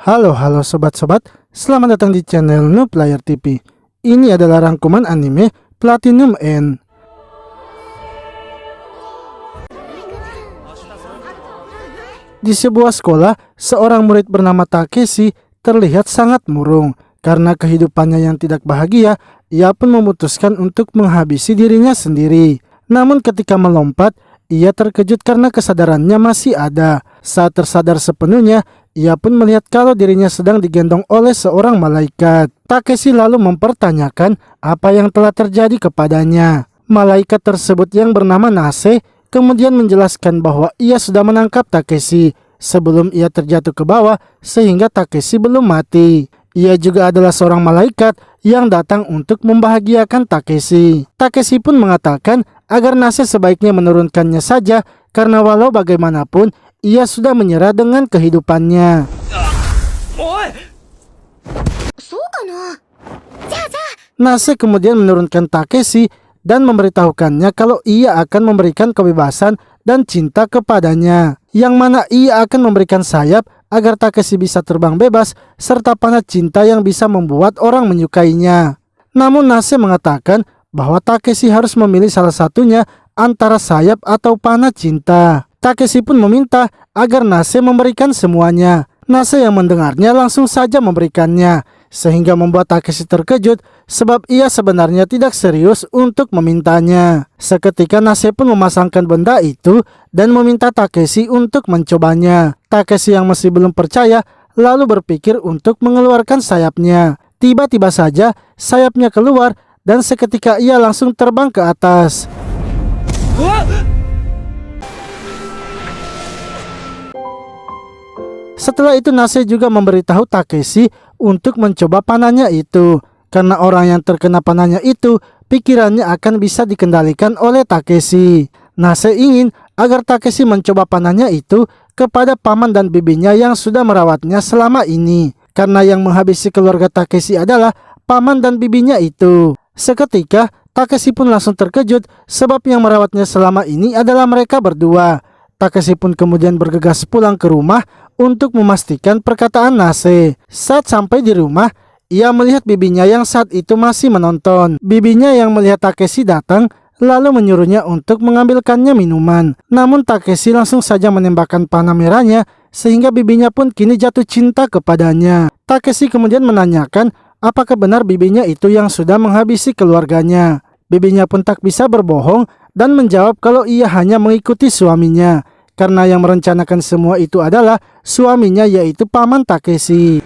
Halo sobat-sobat, selamat datang di channel Noob Player TV. Ini adalah rangkuman anime Platinum End. Di sebuah sekolah, seorang murid bernama Takeshi terlihat sangat murung. Karena kehidupannya yang tidak bahagia, ia pun memutuskan untuk menghabisi dirinya sendiri. Namun ketika melompat, ia terkejut karena kesadarannya masih ada. Saat tersadar sepenuhnya, ia pun melihat kalau dirinya sedang digendong oleh seorang malaikat. Takeshi lalu mempertanyakan apa yang telah terjadi kepadanya. Malaikat tersebut yang bernama Nase kemudian menjelaskan bahwa ia sudah menangkap Takeshi sebelum ia terjatuh ke bawah sehingga Takeshi belum mati. Ia juga adalah seorang malaikat yang datang untuk membahagiakan Takeshi. Takeshi pun mengatakan agar Nase sebaiknya menurunkannya saja karena walau bagaimanapun ia sudah menyerah dengan kehidupannya. Nase kemudian menurunkan Takeshi dan memberitahukannya kalau ia akan memberikan kebebasan dan cinta kepadanya, yang mana ia akan memberikan sayap agar Takeshi bisa terbang bebas serta panah cinta yang bisa membuat orang menyukainya. Namun Nase mengatakan bahwa Takeshi harus memilih salah satunya antara sayap atau panah cinta. Takeshi pun meminta agar Nase memberikan semuanya. Nase yang mendengarnya langsung saja memberikannya, sehingga membuat Takeshi terkejut sebab ia sebenarnya tidak serius untuk memintanya. Seketika Nase pun memasangkan benda itu dan meminta Takeshi untuk mencobanya. Takeshi yang masih belum percaya lalu berpikir untuk mengeluarkan sayapnya. Tiba-tiba saja sayapnya keluar dan seketika ia langsung terbang ke atas. Setelah itu Nase juga memberitahu Takeshi untuk mencoba panahnya itu. Karena orang yang terkena panahnya itu, pikirannya akan bisa dikendalikan oleh Takeshi. Nase ingin agar Takeshi mencoba panahnya itu kepada paman dan bibinya yang sudah merawatnya selama ini. Karena yang menghabisi keluarga Takeshi adalah paman dan bibinya itu. Seketika, Takeshi pun langsung terkejut sebab yang merawatnya selama ini adalah mereka berdua. Takeshi pun kemudian bergegas pulang ke rumah untuk memastikan perkataan Nase. Saat sampai di rumah, ia melihat bibinya yang saat itu masih menonton. Bibinya yang melihat Takeshi datang lalu menyuruhnya untuk mengambilkannya minuman. Namun Takeshi langsung saja menembakkan panah merahnya sehingga bibinya pun kini jatuh cinta kepadanya. Takeshi kemudian menanyakan apakah benar bibinya itu yang sudah menghabisi keluarganya. Bibinya pun tak bisa berbohong dan menjawab kalau ia hanya mengikuti suaminya. Karena yang merencanakan semua itu adalah suaminya, yaitu paman Takeshi.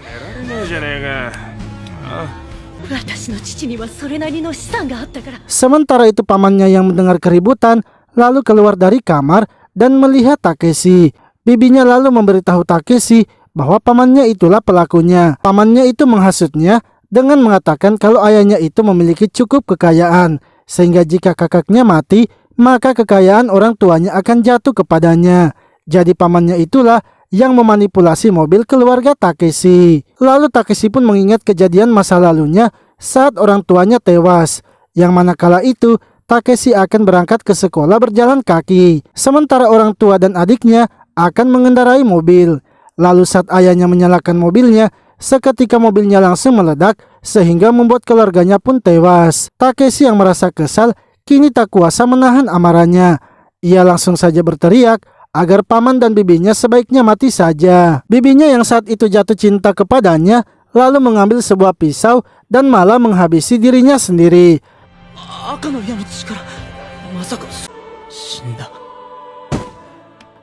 Sementara itu pamannya yang mendengar keributan lalu keluar dari kamar dan melihat Takeshi. Bibinya lalu memberitahu Takeshi bahwa pamannya itulah pelakunya. Pamannya itu menghasutnya dengan mengatakan kalau ayahnya itu memiliki cukup kekayaan, sehingga jika kakaknya mati, maka kekayaan orang tuanya akan jatuh kepadanya. Jadi pamannya itulah yang memanipulasi mobil keluarga Takeshi. Lalu Takeshi pun mengingat kejadian masa lalunya saat orang tuanya tewas, yang mana kala itu Takeshi akan berangkat ke sekolah berjalan kaki, sementara orang tua dan adiknya akan mengendarai mobil. Lalu saat ayahnya menyalakan mobilnya, seketika mobilnya langsung meledak sehingga membuat keluarganya pun tewas. Takeshi yang merasa kesal kini tak kuasa menahan amarahnya. Ia langsung saja berteriak agar paman dan bibinya sebaiknya mati saja. Bibinya yang saat itu jatuh cinta kepadanya lalu mengambil sebuah pisau dan malah menghabisi dirinya sendiri.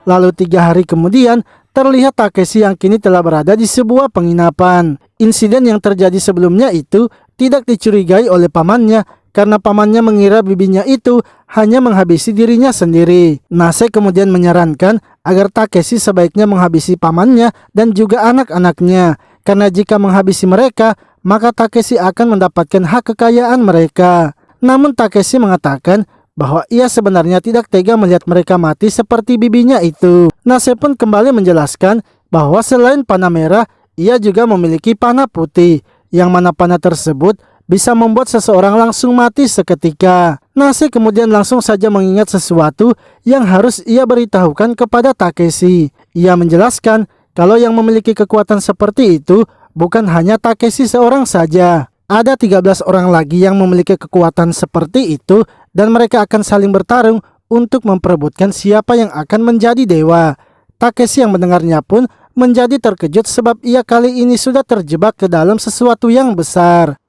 Lalu 3 hari kemudian terlihat Takeshi yang kini telah berada di sebuah penginapan. Insiden yang terjadi sebelumnya itu tidak dicurigai oleh pamannya karena pamannya mengira bibinya itu hanya menghabisi dirinya sendiri. Nase kemudian menyarankan agar Takeshi sebaiknya menghabisi pamannya dan juga anak-anaknya. Karena jika menghabisi mereka, maka Takeshi akan mendapatkan hak kekayaan mereka. Namun Takeshi mengatakan bahwa ia sebenarnya tidak tega melihat mereka mati seperti bibinya itu. Nase pun kembali menjelaskan bahwa selain panah merah, ia juga memiliki panah putih, yang mana panah tersebut bisa membuat seseorang langsung mati seketika. Nase kemudian langsung saja mengingat sesuatu yang harus ia beritahukan kepada Takeshi. Ia menjelaskan kalau yang memiliki kekuatan seperti itu bukan hanya Takeshi seorang saja. Ada 13 orang lagi yang memiliki kekuatan seperti itu dan mereka akan saling bertarung untuk memperebutkan siapa yang akan menjadi dewa. Takeshi yang mendengarnya pun menjadi terkejut sebab ia kali ini sudah terjebak ke dalam sesuatu yang besar.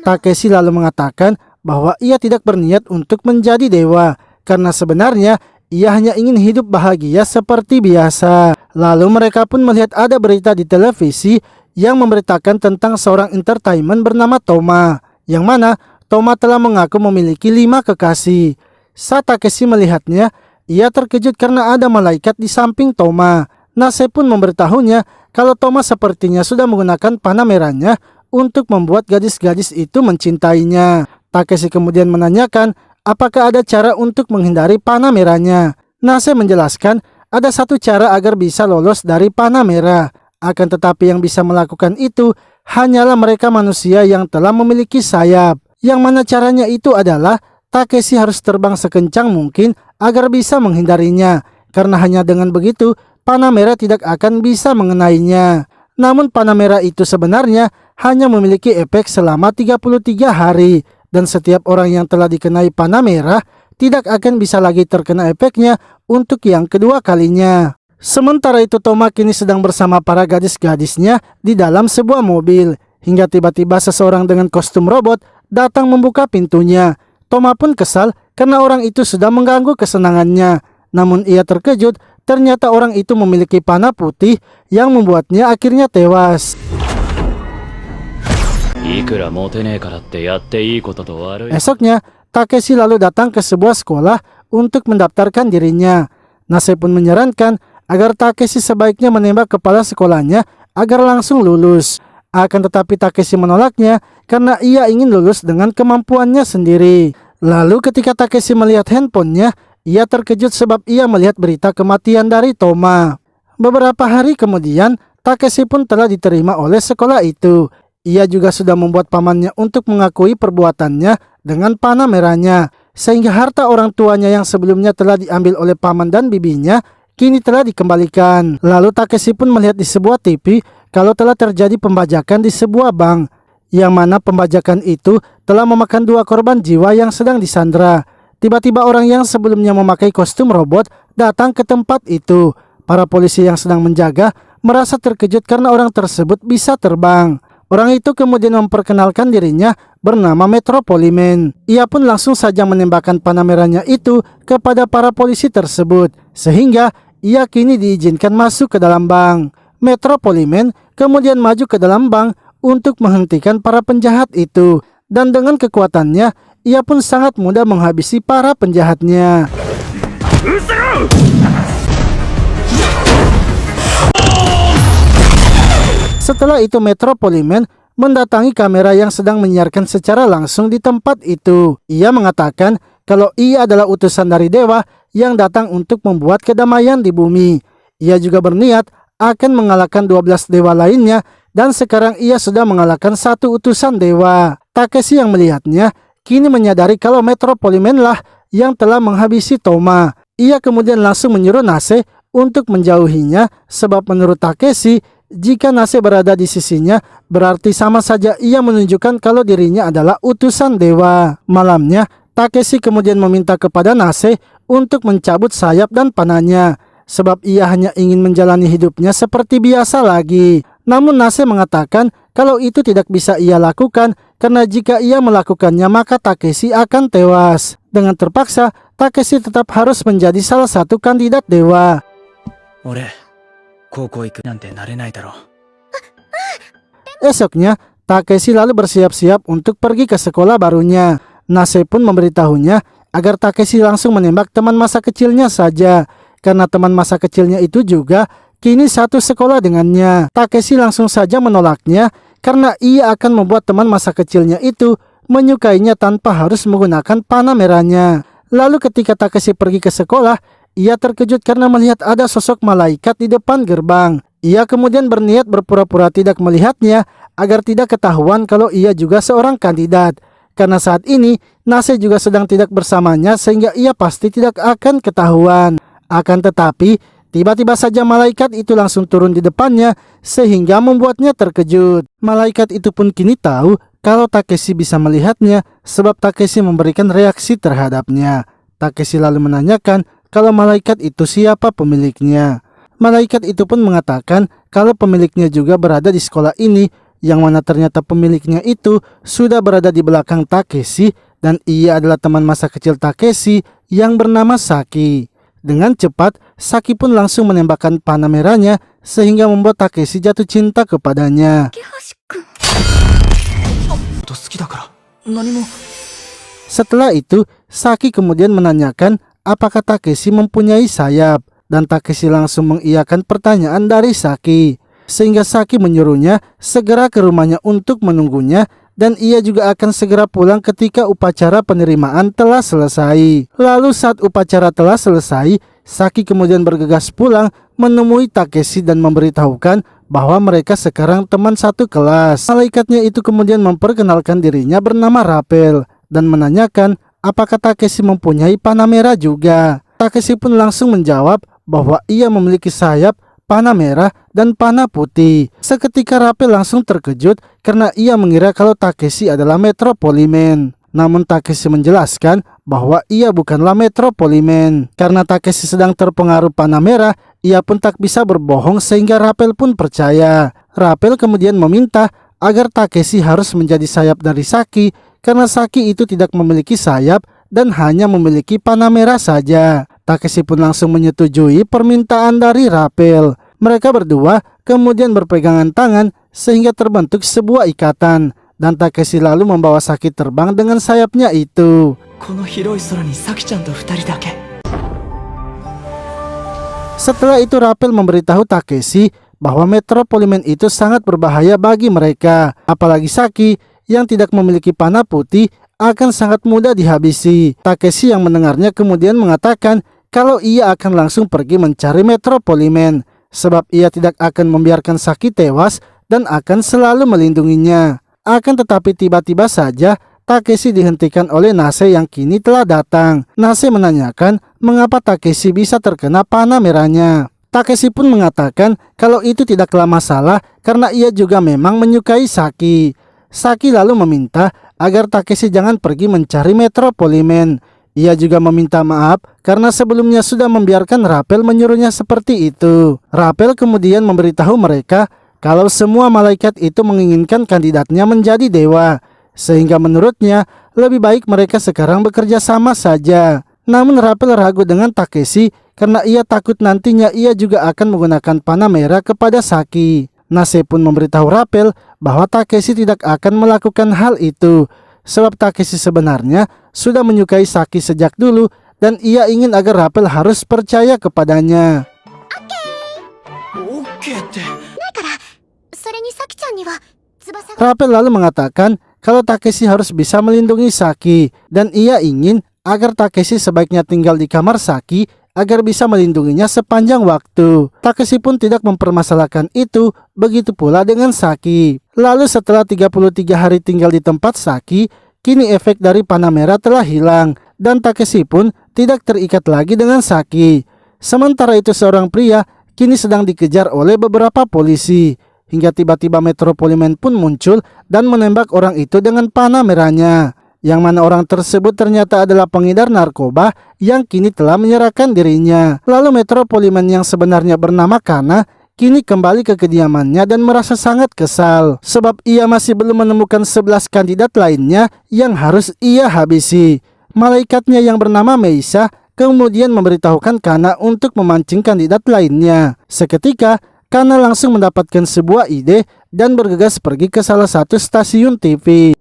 Takeshi lalu mengatakan bahwa ia tidak berniat untuk menjadi dewa karena sebenarnya ia hanya ingin hidup bahagia seperti biasa. Lalu mereka pun melihat ada berita di televisi yang memberitakan tentang seorang entertainment bernama Toma, yang mana Toma telah mengaku memiliki 5 kekasih. Saat Takeshi melihatnya, ia terkejut karena ada malaikat di samping Toma. Nase pun memberitahunya kalau Toma sepertinya sudah menggunakan panah merahnya untuk membuat gadis-gadis itu mencintainya. Takeshi kemudian menanyakan apakah ada cara untuk menghindari panah merahnya. Nase menjelaskan ada satu cara agar bisa lolos dari panah merah. Akan tetapi yang bisa melakukan itu hanyalah mereka manusia yang telah memiliki sayap. Yang mana caranya itu adalah Takeshi harus terbang sekencang mungkin agar bisa menghindarinya. Karena hanya dengan begitu panah merah tidak akan bisa mengenainya. Namun panah merah itu sebenarnya hanya memiliki efek selama 33 hari. Dan setiap orang yang telah dikenai panah merah tidak akan bisa lagi terkena efeknya untuk yang kedua kalinya. Sementara itu Toma kini sedang bersama para gadis-gadisnya di dalam sebuah mobil. Hingga tiba-tiba seseorang dengan kostum robot datang membuka pintunya. Toma pun kesal karena orang itu sudah mengganggu kesenangannya. Namun ia terkejut, ternyata orang itu memiliki panah putih yang membuatnya akhirnya tewas. Esoknya, Takeshi lalu datang ke sebuah sekolah untuk mendaftarkan dirinya. Nase pun menyarankan agar Takeshi sebaiknya menembak kepala sekolahnya agar langsung lulus. Akan tetapi Takeshi menolaknya karena ia ingin lulus dengan kemampuannya sendiri. Lalu ketika Takeshi melihat handphonenya, ia terkejut sebab ia melihat berita kematian dari Toma. Beberapa hari kemudian, Takeshi pun telah diterima oleh sekolah itu. Ia juga sudah membuat pamannya untuk mengakui perbuatannya dengan panah merahnya. Sehingga harta orang tuanya yang sebelumnya telah diambil oleh paman dan bibinya, kini telah dikembalikan. Lalu Takeshi pun melihat di sebuah TV kalau telah terjadi pembajakan di sebuah bank. Yang mana pembajakan itu telah memakan 2 korban jiwa yang sedang disandra. Tiba-tiba orang yang sebelumnya memakai kostum robot datang ke tempat itu. Para polisi yang sedang menjaga merasa terkejut karena orang tersebut bisa terbang. Orang itu kemudian memperkenalkan dirinya bernama Metropoliman. Ia pun langsung saja menembakkan panah merahnya itu kepada para polisi tersebut. Sehingga ia kini diizinkan masuk ke dalam bank. Metropoliman kemudian maju ke dalam bank untuk menghentikan para penjahat itu. Dan dengan kekuatannya, ia pun sangat mudah menghabisi para penjahatnya. Setelah itu Metropoliman mendatangi kamera yang sedang menyiarkan secara langsung di tempat itu. Ia mengatakan kalau ia adalah utusan dari dewa yang datang untuk membuat kedamaian di bumi. Ia juga berniat akan mengalahkan 12 dewa lainnya dan sekarang ia sudah mengalahkan 1 utusan dewa. Takeshi yang melihatnya kini menyadari kalau Metropoliman lah yang telah menghabisi Toma. Ia kemudian langsung menyuruh Nase untuk menjauhinya sebab menurut Takeshi jika Nase berada di sisinya, berarti sama saja ia menunjukkan kalau dirinya adalah utusan dewa. Malamnya, Takeshi kemudian meminta kepada Nase untuk mencabut sayap dan panahnya, sebab ia hanya ingin menjalani hidupnya seperti biasa lagi. Namun Nase mengatakan kalau itu tidak bisa ia lakukan, karena jika ia melakukannya maka Takeshi akan tewas. Dengan terpaksa, Takeshi tetap harus menjadi salah satu kandidat dewa. Esoknya, Takeshi lalu bersiap-siap untuk pergi ke sekolah barunya. Nase pun memberitahunya agar Takeshi langsung menembak teman masa kecilnya saja, karena teman masa kecilnya itu juga kini satu sekolah dengannya. Takeshi langsung saja menolaknya karena ia akan membuat teman masa kecilnya itu menyukainya tanpa harus menggunakan panah merahnya. Lalu ketika Takeshi pergi ke sekolah, ia terkejut karena melihat ada sosok malaikat di depan gerbang. Ia kemudian berniat berpura-pura tidak melihatnya agar tidak ketahuan kalau ia juga seorang kandidat. Karena saat ini Nase juga sedang tidak bersamanya sehingga ia pasti tidak akan ketahuan. Akan tetapi tiba-tiba saja malaikat itu langsung turun di depannya sehingga membuatnya terkejut. Malaikat itu pun kini tahu kalau Takeshi bisa melihatnya sebab Takeshi memberikan reaksi terhadapnya. Takeshi lalu menanyakan kalau malaikat itu siapa pemiliknya. Malaikat itu pun mengatakan kalau pemiliknya juga berada di sekolah ini, yang mana ternyata pemiliknya itu sudah berada di belakang Takeshi dan ia adalah teman masa kecil Takeshi yang bernama Saki. Dengan cepat, Saki pun langsung menembakkan panah merahnya sehingga membuat Takeshi jatuh cinta kepadanya. Setelah itu, Saki kemudian menanyakan apakah Takeshi mempunyai sayap. Dan Takeshi langsung mengiyakan pertanyaan dari Saki. Sehingga Saki menyuruhnya segera ke rumahnya untuk menunggunya. Dan ia juga akan segera pulang ketika upacara penerimaan telah selesai. Lalu saat upacara telah selesai, Saki kemudian bergegas pulang menemui Takeshi dan memberitahukan bahwa mereka sekarang teman satu kelas. Malaikatnya itu kemudian memperkenalkan dirinya bernama Rappel dan menanyakan apakah Takeshi mempunyai panah merah juga. Takeshi pun langsung menjawab bahwa ia memiliki sayap, panah merah, dan panah putih. Seketika Rappel langsung terkejut karena ia mengira kalau Takeshi adalah Metropoliman. Namun Takeshi menjelaskan bahwa ia bukanlah Metropoliman. Karena Takeshi sedang terpengaruh panah merah, ia pun tak bisa berbohong sehingga Rappel pun percaya. Rappel kemudian meminta agar Takeshi harus menjadi sayap dari Saki karena Saki itu tidak memiliki sayap dan hanya memiliki panah merah saja. Takeshi pun langsung menyetujui permintaan dari Rappel. Mereka berdua kemudian berpegangan tangan sehingga terbentuk sebuah ikatan. Dan Takeshi lalu membawa Saki terbang dengan sayapnya itu. Setelah itu Rappel memberitahu Takeshi bahwa Metropoliman itu sangat berbahaya bagi mereka. Apalagi Saki yang tidak memiliki panah putih akan sangat mudah dihabisi. Takeshi yang mendengarnya kemudian mengatakan kalau ia akan langsung pergi mencari Metropoliman sebab ia tidak akan membiarkan Saki tewas dan akan selalu melindunginya. Akan tetapi tiba-tiba saja Takeshi dihentikan oleh Nase yang kini telah datang. Nase menanyakan mengapa Takeshi bisa terkena panah merahnya. Takeshi pun mengatakan kalau itu tidaklah masalah karena ia juga memang menyukai Saki. Saki lalu meminta agar Takeshi jangan pergi mencari Metropoliman. Ia juga meminta maaf karena sebelumnya sudah membiarkan Rappel menyuruhnya seperti itu. Rappel kemudian memberitahu mereka kalau semua malaikat itu menginginkan kandidatnya menjadi dewa. Sehingga menurutnya lebih baik mereka sekarang bekerja sama saja. Namun Rappel ragu dengan Takeshi karena ia takut nantinya ia juga akan menggunakan panah merah kepada Saki. Nase pun memberitahu Rappel bahwa Takeshi tidak akan melakukan hal itu. Sebab Takeshi sebenarnya sudah menyukai Saki sejak dulu dan ia ingin agar Rappel harus percaya kepadanya. Rappel lalu mengatakan kalau Takeshi harus bisa melindungi Saki dan ia ingin agar Takeshi sebaiknya tinggal di kamar Saki agar bisa melindunginya sepanjang waktu. Takeshi pun tidak mempermasalahkan itu, begitu pula dengan Saki. Lalu setelah 33 hari tinggal di tempat Saki, kini efek dari panah merah telah hilang dan Takeshi pun tidak terikat lagi dengan Saki. Sementara itu seorang pria kini sedang dikejar oleh beberapa polisi. Hingga tiba-tiba Metropoliman pun muncul dan menembak orang itu dengan panah merahnya. Yang mana orang tersebut ternyata adalah pengedar narkoba yang kini telah menyerahkan dirinya. Lalu Metropoliman yang sebenarnya bernama Kana kini kembali ke kediamannya dan merasa sangat kesal sebab ia masih belum menemukan 11 kandidat lainnya yang harus ia habisi. Malaikatnya yang bernama Meisa kemudian memberitahukan Kana untuk memancing kandidat lainnya. Seketika Kana langsung mendapatkan sebuah ide dan bergegas pergi ke salah satu stasiun TV.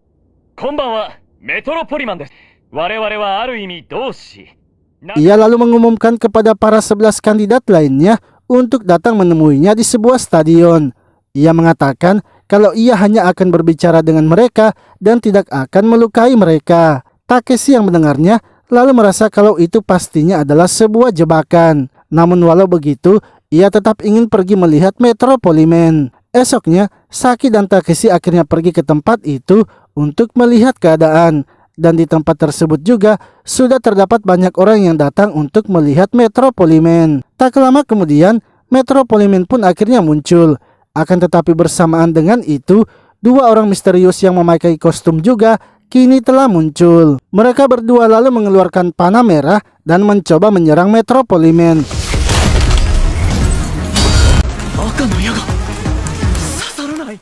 Ia lalu mengumumkan kepada para 11 kandidat lainnya untuk datang menemuinya di sebuah stadion. Ia mengatakan kalau ia hanya akan berbicara dengan mereka dan tidak akan melukai mereka. Takeshi yang mendengarnya lalu merasa kalau itu pastinya adalah sebuah jebakan. Namun walau begitu, ia tetap ingin pergi melihat Metropoliman. Esoknya, Saki dan Takeshi akhirnya pergi ke tempat itu untuk melihat keadaan. Dan di tempat tersebut juga sudah terdapat banyak orang yang datang untuk melihat Metropoliman. Tak lama kemudian Metropoliman pun akhirnya muncul. Akan tetapi bersamaan dengan itu, dua orang misterius yang memakai kostum juga kini telah muncul. Mereka berdua lalu mengeluarkan panah merah dan mencoba menyerang Metropoliman.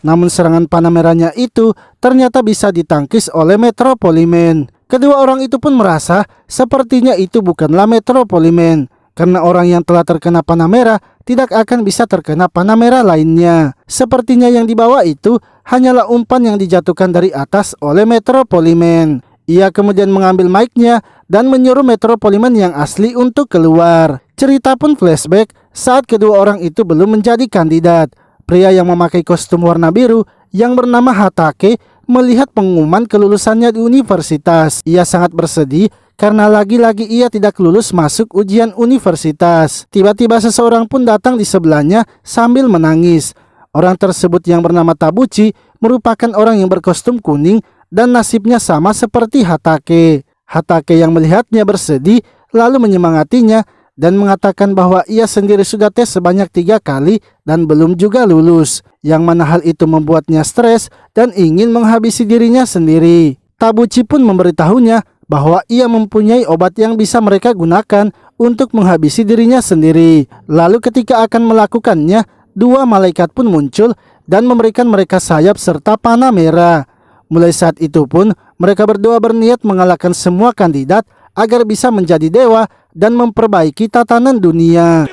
Namun serangan panah merahnya itu ternyata bisa ditangkis oleh Metropoliman. Kedua orang itu pun merasa sepertinya itu bukanlah Metropoliman, karena orang yang telah terkena panah merah tidak akan bisa terkena panah merah lainnya. Sepertinya yang dibawa itu hanyalah umpan yang dijatuhkan dari atas oleh Metropoliman. Ia kemudian mengambil mic-nya dan menyuruh Metropoliman yang asli untuk keluar. Cerita pun flashback saat kedua orang itu belum menjadi kandidat. Pria yang memakai kostum warna biru yang bernama Hatake melihat pengumuman kelulusannya di universitas. Ia sangat bersedih karena lagi-lagi ia tidak lulus masuk ujian universitas. Tiba-tiba seseorang pun datang di sebelahnya sambil menangis. Orang tersebut yang bernama Tabuchi merupakan orang yang berkostum kuning dan nasibnya sama seperti Hatake. Hatake yang melihatnya bersedih lalu menyemangatinya dan mengatakan bahwa ia sendiri sudah tes sebanyak 3 kali dan belum juga lulus, yang mana hal itu membuatnya stres dan ingin menghabisi dirinya sendiri. Tabuchi pun memberitahunya bahwa ia mempunyai obat yang bisa mereka gunakan untuk menghabisi dirinya sendiri. Lalu ketika akan melakukannya, dua malaikat pun muncul dan memberikan mereka sayap serta panah merah. Mulai saat itu pun mereka berdua berniat mengalahkan semua kandidat agar bisa menjadi dewa dan memperbaiki tatanan dunia.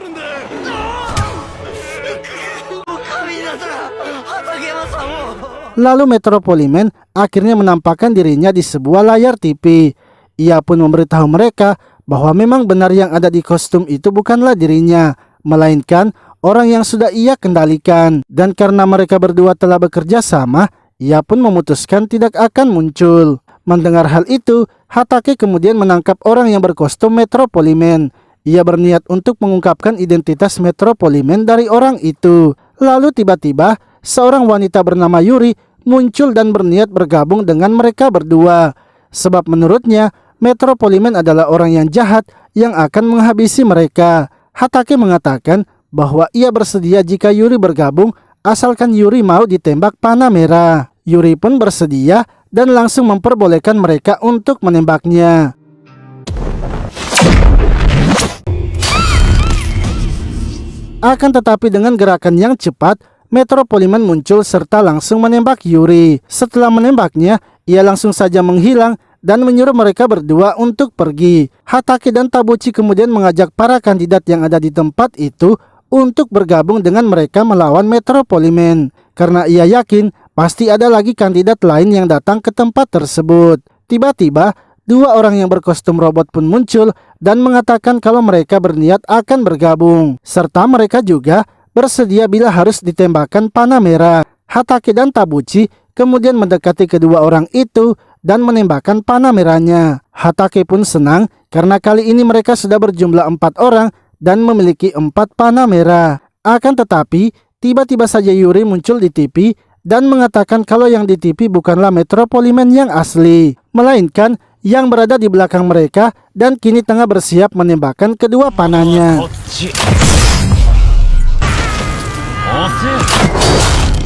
Lalu Metropoliman akhirnya menampakkan dirinya di sebuah layar TV. Ia pun memberitahu mereka bahwa memang benar yang ada di kostum itu bukanlah dirinya, melainkan orang yang sudah ia kendalikan. Dan karena mereka berdua telah bekerja sama, ia pun memutuskan tidak akan muncul. Mendengar hal itu, Hatake kemudian menangkap orang yang berkostum Metropoliman. Ia berniat untuk mengungkapkan identitas Metropoliman dari orang itu. Lalu tiba-tiba seorang wanita bernama Yuri muncul dan berniat bergabung dengan mereka berdua. Sebab menurutnya Metropoliman adalah orang yang jahat yang akan menghabisi mereka. Hatake mengatakan bahwa ia bersedia jika Yuri bergabung asalkan Yuri mau ditembak panah merah. Yuri pun bersedia dan langsung memperbolehkan mereka untuk menembaknya. Akan tetapi dengan gerakan yang cepat, Metropoliman muncul serta langsung menembak Yuri. Setelah menembaknya, ia langsung saja menghilang dan menyuruh mereka berdua untuk pergi. Hatake dan Tabuchi kemudian mengajak para kandidat yang ada di tempat itu untuk bergabung dengan mereka melawan Metropoliman. Karena ia yakin pasti ada lagi kandidat lain yang datang ke tempat tersebut. Tiba-tiba, dua orang yang berkostum robot pun muncul dan mengatakan kalau mereka berniat akan bergabung. Serta mereka juga bersedia bila harus ditembakkan panah merah. Hatake dan Tabuchi kemudian mendekati kedua orang itu dan menembakkan panah merahnya. Hatake pun senang karena kali ini mereka sudah berjumlah 4 orang dan memiliki 4 panah merah. Akan tetapi, tiba-tiba saja Yuri muncul di TV dan mengatakan kalau yang di TV bukanlah Metropoliman yang asli, melainkan yang berada di belakang mereka dan kini tengah bersiap menembakkan kedua panahnya.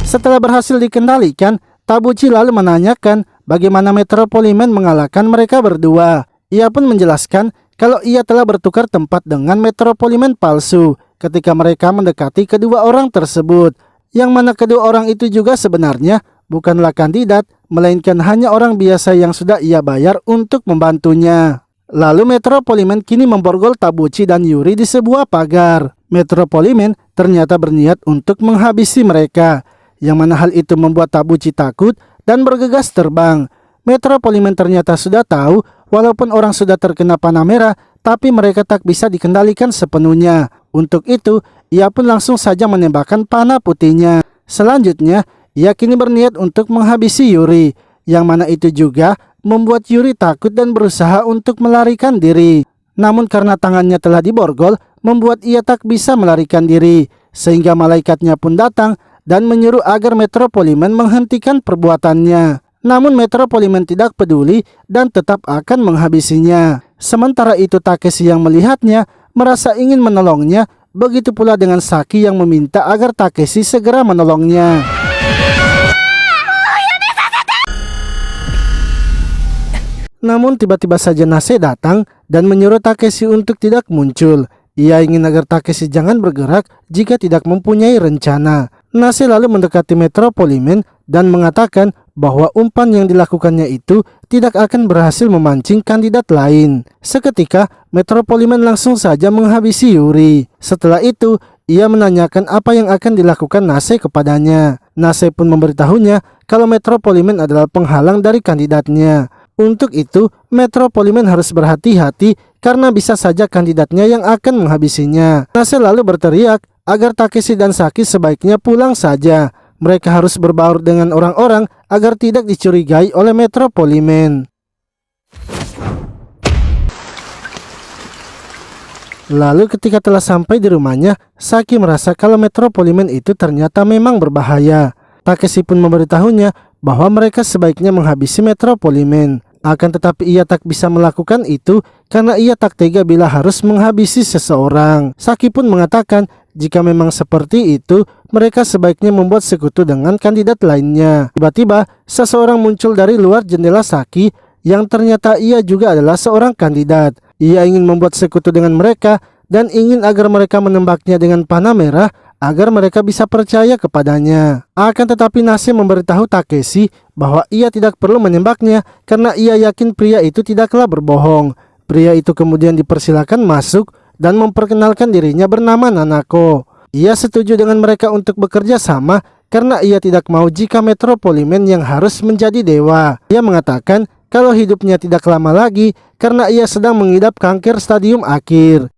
Setelah berhasil dikendalikan, Tabuchi lalu menanyakan bagaimana Metropoliman mengalahkan mereka berdua. Ia pun menjelaskan kalau ia telah bertukar tempat dengan Metropoliman palsu ketika mereka mendekati kedua orang tersebut, yang mana kedua orang itu juga sebenarnya bukanlah kandidat, melainkan hanya orang biasa yang sudah ia bayar untuk membantunya. Lalu Metropoliman kini memborgol Tabuchi dan Yuri di sebuah pagar. Metropoliman ternyata berniat untuk menghabisi mereka, yang mana hal itu membuat Tabuchi takut dan bergegas terbang. Metropoliman ternyata sudah tahu walaupun orang sudah terkena panah merah, tapi mereka tak bisa dikendalikan sepenuhnya. Untuk itu, ia pun langsung saja menembakkan panah putihnya. Selanjutnya, ia kini berniat untuk menghabisi Yuri, yang mana itu juga membuat Yuri takut dan berusaha untuk melarikan diri. Namun karena tangannya telah diborgol, membuat ia tak bisa melarikan diri, sehingga malaikatnya pun datang dan menyuruh agar Metropoliman menghentikan perbuatannya. Namun Metropoliman tidak peduli dan tetap akan menghabisinya. Sementara itu Takeshi yang melihatnya merasa ingin menolongnya, begitu pula dengan Saki yang meminta agar Takeshi segera menolongnya. Namun tiba-tiba saja Nase datang dan menyuruh Takeshi untuk tidak muncul. Ia ingin agar Takeshi jangan bergerak jika tidak mempunyai rencana. Nase lalu mendekati Metropoliman dan mengatakan bahwa umpan yang dilakukannya itu tidak akan berhasil memancing kandidat lain. Seketika Metropoliman langsung saja menghabisi Yuri. Setelah itu ia menanyakan apa yang akan dilakukan Nase kepadanya. Nase pun memberitahunya kalau Metropoliman adalah penghalang dari kandidatnya. Untuk itu, Metropoliman harus berhati-hati karena bisa saja kandidatnya yang akan menghabisinya. Nase lalu berteriak agar Takeshi dan Saki sebaiknya pulang saja. Mereka harus berbaur dengan orang-orang agar tidak dicurigai oleh Metropoliman. Lalu ketika telah sampai di rumahnya, Saki merasa kalau Metropoliman itu ternyata memang berbahaya. Takeshi pun memberitahunya bahwa mereka sebaiknya menghabisi Metropoliman. Akan tetapi ia tak bisa melakukan itu karena ia tak tega bila harus menghabisi seseorang. Saki pun mengatakan jika memang seperti itu, mereka sebaiknya membuat sekutu dengan kandidat lainnya. Tiba-tiba seseorang muncul dari luar jendela Saki yang ternyata ia juga adalah seorang kandidat. Ia ingin membuat sekutu dengan mereka dan ingin agar mereka menembaknya dengan panah merah agar mereka bisa percaya kepadanya. Akan tetapi Nase memberitahu Takeshi bahwa ia tidak perlu menembaknya karena ia yakin pria itu tidaklah berbohong. Pria itu kemudian dipersilakan masuk dan memperkenalkan dirinya bernama Nanako. Ia setuju dengan mereka untuk bekerja sama karena ia tidak mau jika Metropoliman yang harus menjadi dewa. Ia mengatakan kalau hidupnya tidak lama lagi karena ia sedang mengidap kanker stadium akhir.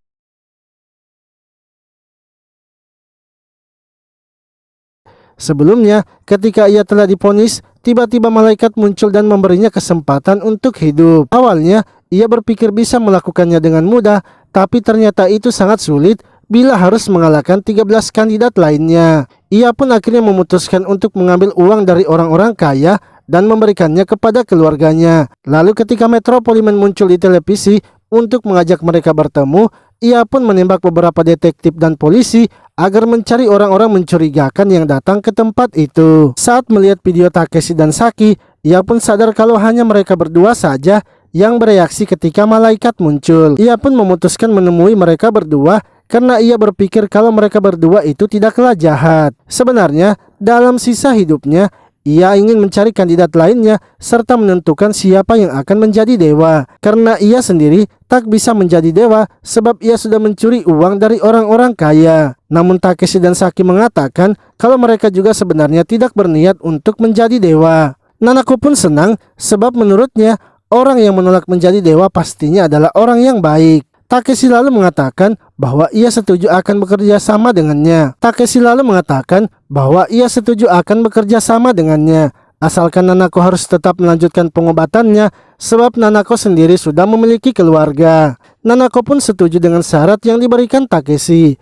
Sebelumnya, ketika ia telah divonis, tiba-tiba malaikat muncul dan memberinya kesempatan untuk hidup. Awalnya, ia berpikir bisa melakukannya dengan mudah, tapi ternyata itu sangat sulit bila harus mengalahkan 13 kandidat lainnya. Ia pun akhirnya memutuskan untuk mengambil uang dari orang-orang kaya dan memberikannya kepada keluarganya. Lalu ketika Metropoliman muncul di televisi untuk mengajak mereka bertemu, ia pun menembak beberapa detektif dan polisi agar mencari orang-orang mencurigakan yang datang ke tempat itu. Saat melihat video Takeshi dan Saki, ia pun sadar kalau hanya mereka berdua saja yang bereaksi ketika malaikat muncul. Ia pun memutuskan menemui mereka berdua karena ia berpikir kalau mereka berdua itu tidaklah jahat. Sebenarnya, dalam sisa hidupnya, ia ingin mencari kandidat lainnya serta menentukan siapa yang akan menjadi dewa. Karena ia sendiri tak bisa menjadi dewa sebab ia sudah mencuri uang dari orang-orang kaya. Namun Takeshi dan Saki mengatakan kalau mereka juga sebenarnya tidak berniat untuk menjadi dewa. Nanako pun senang sebab menurutnya orang yang menolak menjadi dewa pastinya adalah orang yang baik. Takeshi lalu mengatakan bahwa ia setuju akan bekerja sama dengannya. Asalkan Nanako harus tetap melanjutkan pengobatannya sebab Nanako sendiri sudah memiliki keluarga. Nanako pun setuju dengan syarat yang diberikan Takeshi.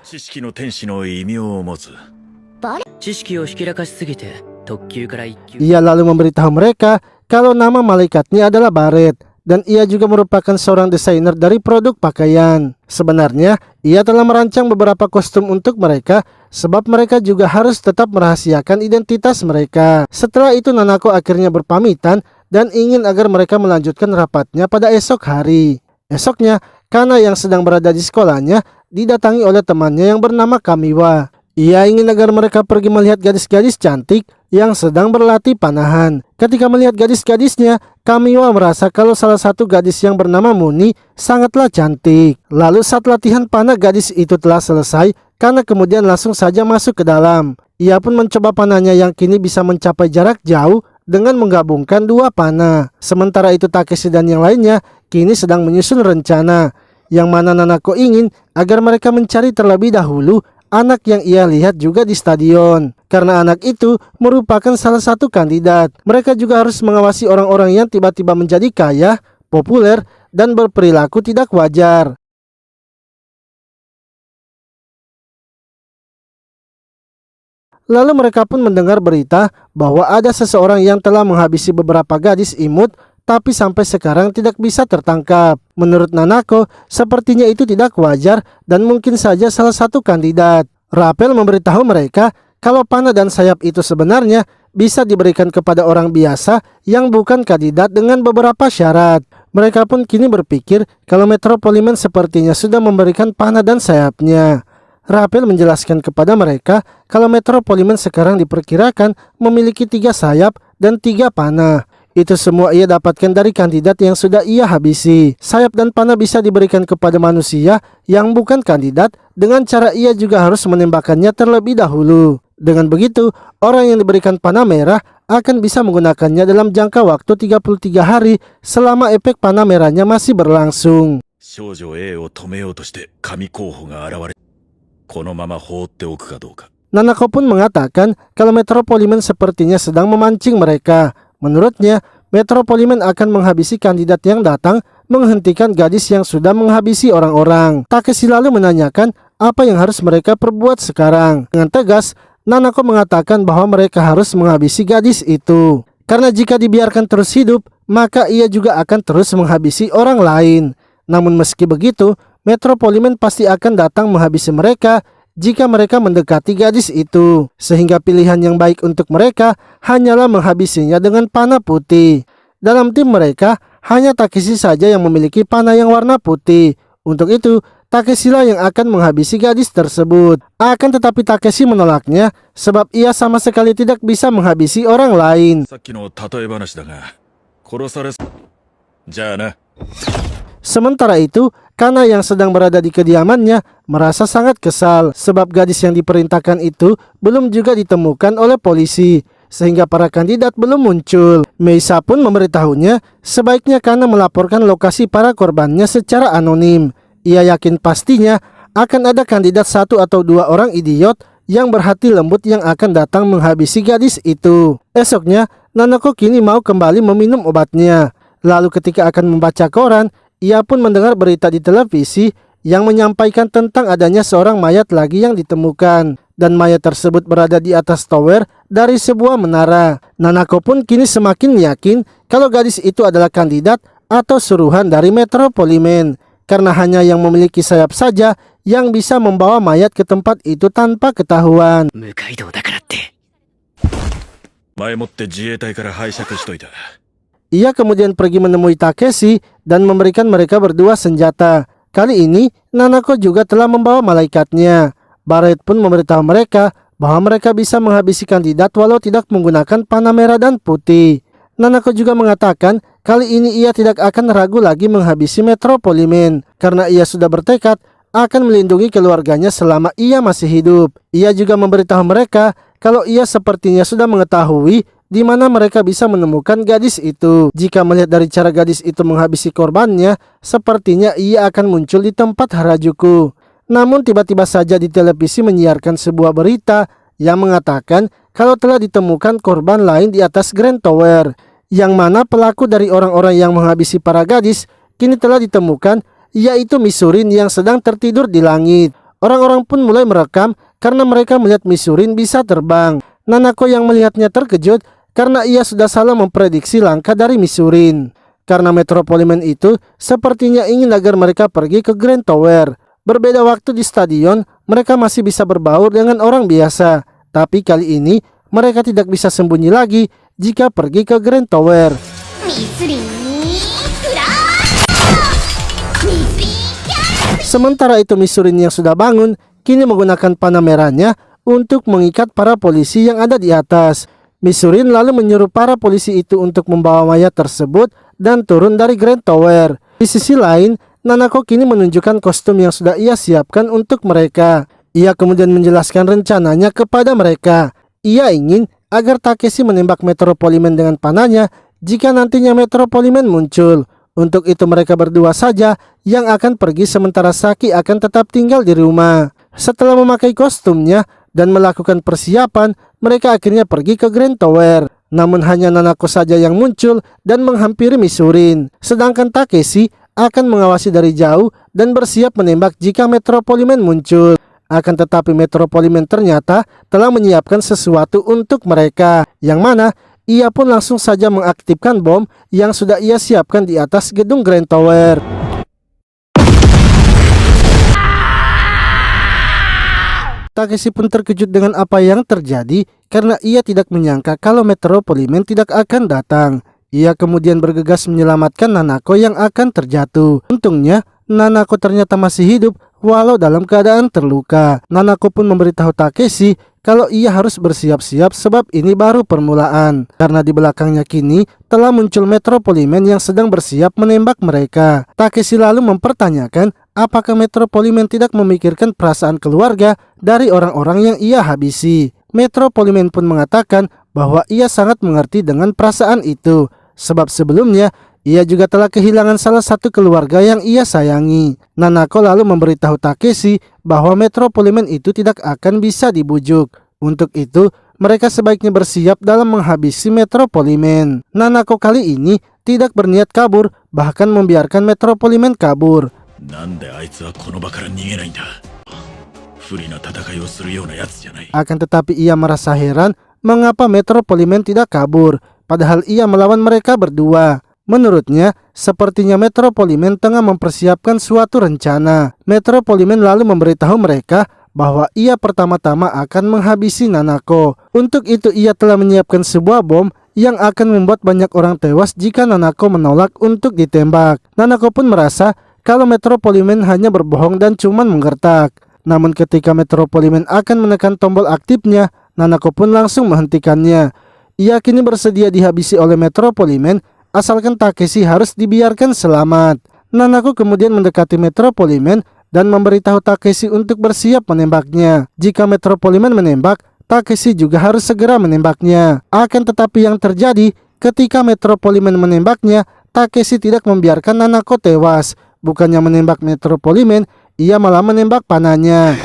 Ia lalu memberitahu mereka kalau nama malaikatnya adalah Barret. Dan ia juga merupakan seorang desainer dari produk pakaian. Sebenarnya, ia telah merancang beberapa kostum untuk mereka sebab mereka juga harus tetap merahasiakan identitas mereka. Setelah itu Nanako akhirnya berpamitan dan ingin agar mereka melanjutkan rapatnya pada esok hari. Esoknya, Kana yang sedang berada di sekolahnya didatangi oleh temannya yang bernama Kamiwa. Ia ingin agar mereka pergi melihat gadis-gadis cantik yang sedang berlatih panahan. Ketika melihat gadis-gadisnya, Kamiwa merasa kalau salah satu gadis yang bernama Muni sangatlah cantik. Lalu saat latihan panah gadis itu telah selesai, Kana kemudian langsung saja masuk ke dalam. Ia pun mencoba panahnya yang kini bisa mencapai jarak jauh dengan menggabungkan dua panah. Sementara itu Takeshi dan yang lainnya kini sedang menyusun rencana, yang mana Nanako ingin agar mereka mencari terlebih dahulu anak yang ia lihat juga di stadion. Karena anak itu merupakan salah satu kandidat. Mereka juga harus mengawasi orang-orang yang tiba-tiba menjadi kaya, populer, dan berperilaku tidak wajar. Lalu mereka pun mendengar berita bahwa ada seseorang yang telah menghabisi beberapa gadis imut tapi sampai sekarang tidak bisa tertangkap. Menurut Nanako, sepertinya itu tidak wajar dan mungkin saja salah satu kandidat. Rapel memberitahu mereka kalau panah dan sayap itu sebenarnya bisa diberikan kepada orang biasa yang bukan kandidat dengan beberapa syarat. Mereka pun kini berpikir kalau Metropoliman sepertinya sudah memberikan panah dan sayapnya. Rapel menjelaskan kepada mereka kalau Metropoliman sekarang diperkirakan memiliki 3 sayap dan 3 panah. Itu semua ia dapatkan dari kandidat yang sudah ia habisi. Sayap dan panah bisa diberikan kepada manusia yang bukan kandidat dengan cara ia juga harus menembakkannya terlebih dahulu. Dengan begitu, orang yang diberikan panah merah akan bisa menggunakannya dalam jangka waktu 33 hari selama efek panah merahnya masih berlangsung. Nanako pun mengatakan kalau Metropoliman sepertinya sedang memancing mereka. Menurutnya, Metropoliman akan menghabisi kandidat yang datang menghentikan gadis yang sudah menghabisi orang-orang. Takeshi lalu menanyakan apa yang harus mereka perbuat sekarang. Dengan tegas, Nanako mengatakan bahwa mereka harus menghabisi gadis itu. Karena jika dibiarkan terus hidup, maka ia juga akan terus menghabisi orang lain. Namun meski begitu, Metropoliman pasti akan datang menghabisi mereka jika mereka mendekati gadis itu, sehingga pilihan yang baik untuk mereka hanyalah menghabisinya dengan panah putih. Dalam tim mereka, hanya Takeshi saja yang memiliki panah yang warna putih. Untuk itu, Takeshi lah yang akan menghabisi gadis tersebut. Akan tetapi Takeshi menolaknya, sebab ia sama sekali tidak bisa menghabisi orang lain. Sementara itu, Kana yang sedang berada di kediamannya merasa sangat kesal sebab gadis yang diperintahkan itu belum juga ditemukan oleh polisi, sehingga para kandidat belum muncul. Meisa pun memberitahunya sebaiknya Kana melaporkan lokasi para korbannya secara anonim. Ia yakin pastinya akan ada kandidat 1 atau 2 orang idiot yang berhati lembut yang akan datang menghabisi gadis itu. Esoknya, Nanako kini mau kembali meminum obatnya. Lalu ketika akan membaca koran, ia pun mendengar berita di televisi yang menyampaikan tentang adanya seorang mayat lagi yang ditemukan. Dan mayat tersebut berada di atas tower dari sebuah menara. Nanako pun kini semakin yakin kalau gadis itu adalah kandidat atau suruhan dari Metropoliman. Karena hanya yang memiliki sayap saja yang bisa membawa mayat ke tempat itu tanpa ketahuan. Ia kemudian pergi menemui Takeshi dan memberikan mereka berdua senjata. Kali ini, Nanako juga telah membawa malaikatnya. Barret pun memberitahu mereka bahwa mereka bisa menghabisi kandidat walau tidak menggunakan panah merah dan putih. Nanako juga mengatakan kali ini ia tidak akan ragu lagi menghabisi Metropoliman karena ia sudah bertekad akan melindungi keluarganya selama ia masih hidup. Ia juga memberitahu mereka kalau ia sepertinya sudah mengetahui di mana mereka bisa menemukan gadis itu. Jika melihat dari cara gadis itu menghabisi korbannya, sepertinya ia akan muncul di tempat Harajuku. Namun tiba-tiba saja di televisi menyiarkan sebuah berita yang mengatakan kalau telah ditemukan korban lain di atas Grand Tower, yang mana pelaku dari orang-orang yang menghabisi para gadis kini telah ditemukan, yaitu Misurin yang sedang tertidur di langit. Orang-orang pun mulai merekam karena mereka melihat Misurin bisa terbang. Nanako yang melihatnya terkejut karena ia sudah salah memprediksi langkah dari Misurin. Karena Metropoliman itu sepertinya ingin agar mereka pergi ke Grand Tower. Berbeda waktu di stadion, mereka masih bisa berbaur dengan orang biasa. Tapi kali ini, mereka tidak bisa sembunyi lagi jika pergi ke Grand Tower. Sementara itu Misurin yang sudah bangun, kini menggunakan panah merahnya untuk mengikat para polisi yang ada di atas. Misurin lalu menyuruh para polisi itu untuk membawa mayat tersebut dan turun dari Grand Tower. Di sisi lain, Nanako kini menunjukkan kostum yang sudah ia siapkan untuk mereka. Ia kemudian menjelaskan rencananya kepada mereka. Ia ingin agar Takeshi menembak Metropoliman dengan panahnya jika nantinya Metropoliman muncul. Untuk itu mereka berdua saja yang akan pergi sementara Saki akan tetap tinggal di rumah. Setelah memakai kostumnya dan melakukan persiapan, mereka akhirnya pergi ke Grand Tower. Namun hanya Nanako saja yang muncul dan menghampiri Misurin. Sedangkan Takeshi akan mengawasi dari jauh dan bersiap menembak jika Metropoliman muncul. Akan tetapi Metropoliman ternyata telah menyiapkan sesuatu untuk mereka, yang mana ia pun langsung saja mengaktifkan bom yang sudah ia siapkan di atas gedung Grand Tower. Takeshi pun terkejut dengan apa yang terjadi karena ia tidak menyangka kalau Metropoliman tidak akan datang. Ia kemudian bergegas menyelamatkan Nanako yang akan terjatuh. Untungnya Nanako ternyata masih hidup walau dalam keadaan terluka. Nanako pun memberitahu Takeshi kalau ia harus bersiap-siap sebab ini baru permulaan. Karena di belakangnya kini telah muncul Metropoliman yang sedang bersiap menembak mereka. Takeshi lalu mempertanyakan apakah Metropoliman tidak memikirkan perasaan keluarga dari orang-orang yang ia habisi. Metropoliman pun mengatakan bahwa ia sangat mengerti dengan perasaan itu, sebab sebelumnya ia juga telah kehilangan salah satu keluarga yang ia sayangi. Nanako lalu memberitahu Takeshi bahwa Metropoliman itu tidak akan bisa dibujuk. Untuk itu, mereka sebaiknya bersiap dalam menghabisi Metropoliman. Nanako kali ini tidak berniat kabur, bahkan membiarkan Metropoliman kabur. Akan tetapi ia merasa heran mengapa Metropoliman tidak kabur, padahal ia melawan mereka berdua. Menurutnya, sepertinya Metropoliman tengah mempersiapkan suatu rencana. Metropoliman lalu memberitahu mereka bahwa ia pertama-tama akan menghabisi Nanako. Untuk itu ia telah menyiapkan sebuah bom yang akan membuat banyak orang tewas jika Nanako menolak untuk ditembak. Nanako pun merasa kalau Metropoliman hanya berbohong dan cuma menggertak. Namun ketika Metropoliman akan menekan tombol aktifnya, Nanako pun langsung menghentikannya. Ia kini bersedia dihabisi oleh Metropoliman asalkan Takeshi harus dibiarkan selamat. Nanako kemudian mendekati Metropoliman dan memberitahu Takeshi untuk bersiap menembaknya. Jika Metropoliman menembak, Takeshi juga harus segera menembaknya. Akan tetapi yang terjadi ketika Metropoliman menembaknya, Takeshi tidak membiarkan Nanako tewas. Bukannya menembak Metropoliman, ia malah menembak panahnya.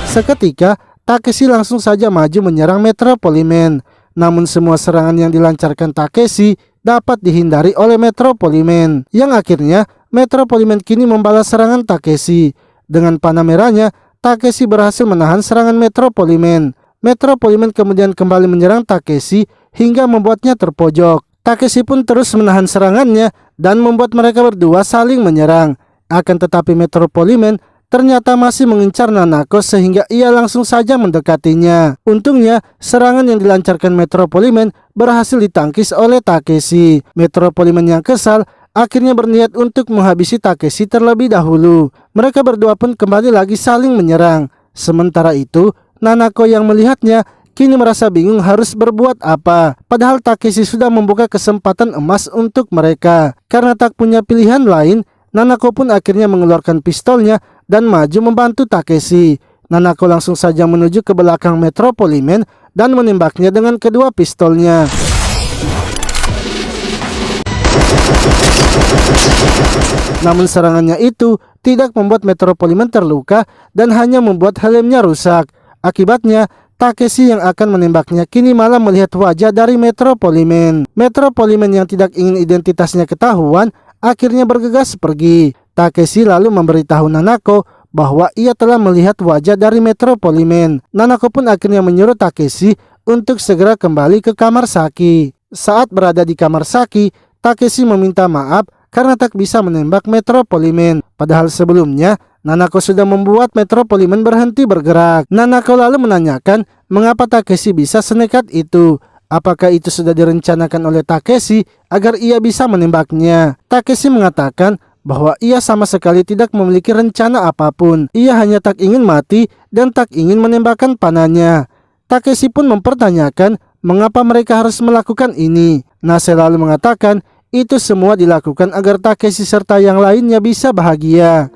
Seketika, Takeshi langsung saja maju menyerang Metropoliman. Namun semua serangan yang dilancarkan Takeshi dapat dihindari oleh Metropoliman. Yang akhirnya, Metropoliman kini membalas serangan Takeshi. Dengan panah merahnya, Takeshi berhasil menahan serangan Metropoliman. Metropoliman kemudian kembali menyerang Takeshi hingga membuatnya terpojok. Takeshi pun terus menahan serangannya dan membuat mereka berdua saling menyerang. Akan tetapi Metropoliman ternyata masih mengincar Nanako sehingga ia langsung saja mendekatinya. Untungnya serangan yang dilancarkan Metropoliman berhasil ditangkis oleh Takeshi. Metropoliman yang kesal akhirnya berniat untuk menghabisi Takeshi terlebih dahulu. Mereka berdua pun kembali lagi saling menyerang. Sementara itu Nanako yang melihatnya kini merasa bingung harus berbuat apa. Padahal Takeshi sudah membuka kesempatan emas untuk mereka. Karena tak punya pilihan lain, Nanako pun akhirnya mengeluarkan pistolnya dan maju membantu Takeshi. Nanako langsung saja menuju ke belakang Metropoliman dan menembaknya dengan kedua pistolnya. Namun serangannya itu tidak membuat Metropoliman terluka dan hanya membuat helmnya rusak. Akibatnya, Takeshi yang akan menembaknya kini malah melihat wajah dari Metropoliman. Metropoliman yang tidak ingin identitasnya ketahuan akhirnya bergegas pergi. Takeshi lalu memberitahu Nanako bahwa ia telah melihat wajah dari Metropoliman. Nanako pun akhirnya menyuruh Takeshi untuk segera kembali ke kamar Saki. Saat berada di kamar Saki, Takeshi meminta maaf karena tak bisa menembak Metropoliman. Padahal sebelumnya Nanako sudah membuat Metropoliman berhenti bergerak. Nanako lalu menanyakan mengapa Takeshi bisa senekat itu. Apakah itu sudah direncanakan oleh Takeshi agar ia bisa menembaknya? Takeshi mengatakan bahwa ia sama sekali tidak memiliki rencana apapun. Ia hanya tak ingin mati dan tak ingin menembakkan panahnya. Takeshi pun mempertanyakan mengapa mereka harus melakukan ini. Nase lalu mengatakan itu semua dilakukan agar Takeshi serta yang lainnya bisa bahagia.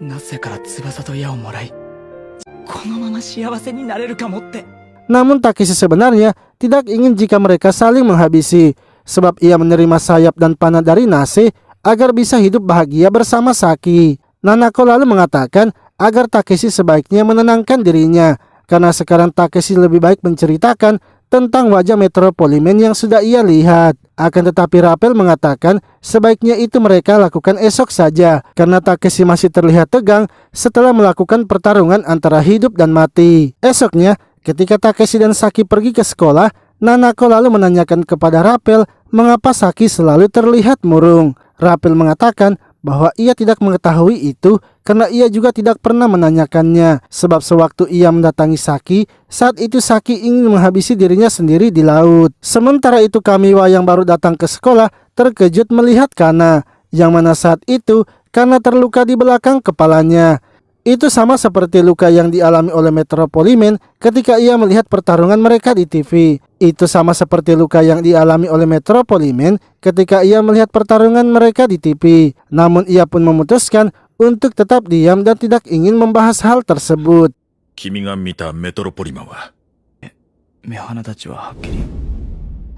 Namun Takeshi sebenarnya tidak ingin jika mereka saling menghabisi, sebab ia menerima sayap dan panah dari Nase agar bisa hidup bahagia bersama Saki. Nanako lalu mengatakan agar Takeshi sebaiknya menenangkan dirinya, karena sekarang Takeshi lebih baik menceritakan tentang wajah Metropoliman yang sudah ia lihat. Akan tetapi Rapel mengatakan sebaiknya itu mereka lakukan esok saja karena Takeshi masih terlihat tegang setelah melakukan pertarungan antara hidup dan mati. Esoknya, ketika Takeshi dan Saki pergi ke sekolah, Nanako lalu menanyakan kepada Rapel mengapa Saki selalu terlihat murung. Rapel mengatakan bahwa ia tidak mengetahui itu karena ia juga tidak pernah menanyakannya. Sebab sewaktu ia mendatangi Saki, saat itu Saki ingin menghabisi dirinya sendiri di laut. Sementara itu Kamiwa yang baru datang ke sekolah terkejut melihat Kana, yang mana saat itu Kana terluka di belakang kepalanya. Itu sama seperti luka yang dialami oleh Metropoliman ketika ia melihat pertarungan mereka di TV. Itu sama seperti luka yang dialami oleh Metropoliman ketika ia melihat pertarungan mereka di TV. Namun ia pun memutuskan untuk tetap diam dan tidak ingin membahas hal tersebut.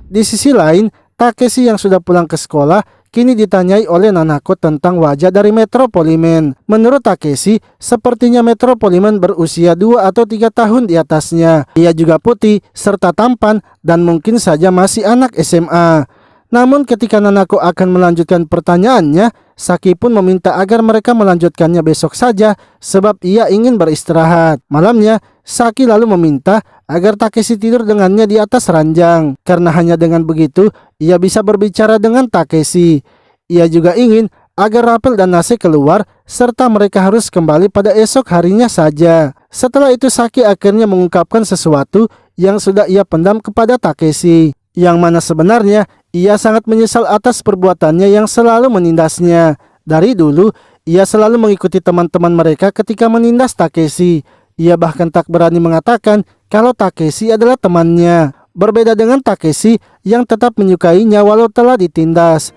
Di sisi lain, Takeshi yang sudah pulang ke sekolah kini ditanyai oleh Nanako tentang wajah dari Metropoliman. Menurut Takeshi, sepertinya Metropoliman berusia 2 atau 3 tahun di atasnya. Ia juga putih serta tampan dan mungkin saja masih anak SMA. Namun ketika Nanako akan melanjutkan pertanyaannya, Saki pun meminta agar mereka melanjutkannya besok saja sebab ia ingin beristirahat. Malamnya, Saki lalu meminta agar Takeshi tidur dengannya di atas ranjang karena hanya dengan begitu ia bisa berbicara dengan Takeshi. Ia juga ingin agar Rapel dan Nase keluar serta mereka harus kembali pada esok harinya saja. Setelah itu Saki akhirnya mengungkapkan sesuatu yang sudah ia pendam kepada Takeshi, yang mana sebenarnya ia sangat menyesal atas perbuatannya yang selalu menindasnya. Dari dulu, ia selalu mengikuti teman-teman mereka ketika menindas Takeshi. Ia bahkan tak berani mengatakan kalau Takeshi adalah temannya. Berbeda dengan Takeshi yang tetap menyukainya walau telah ditindas.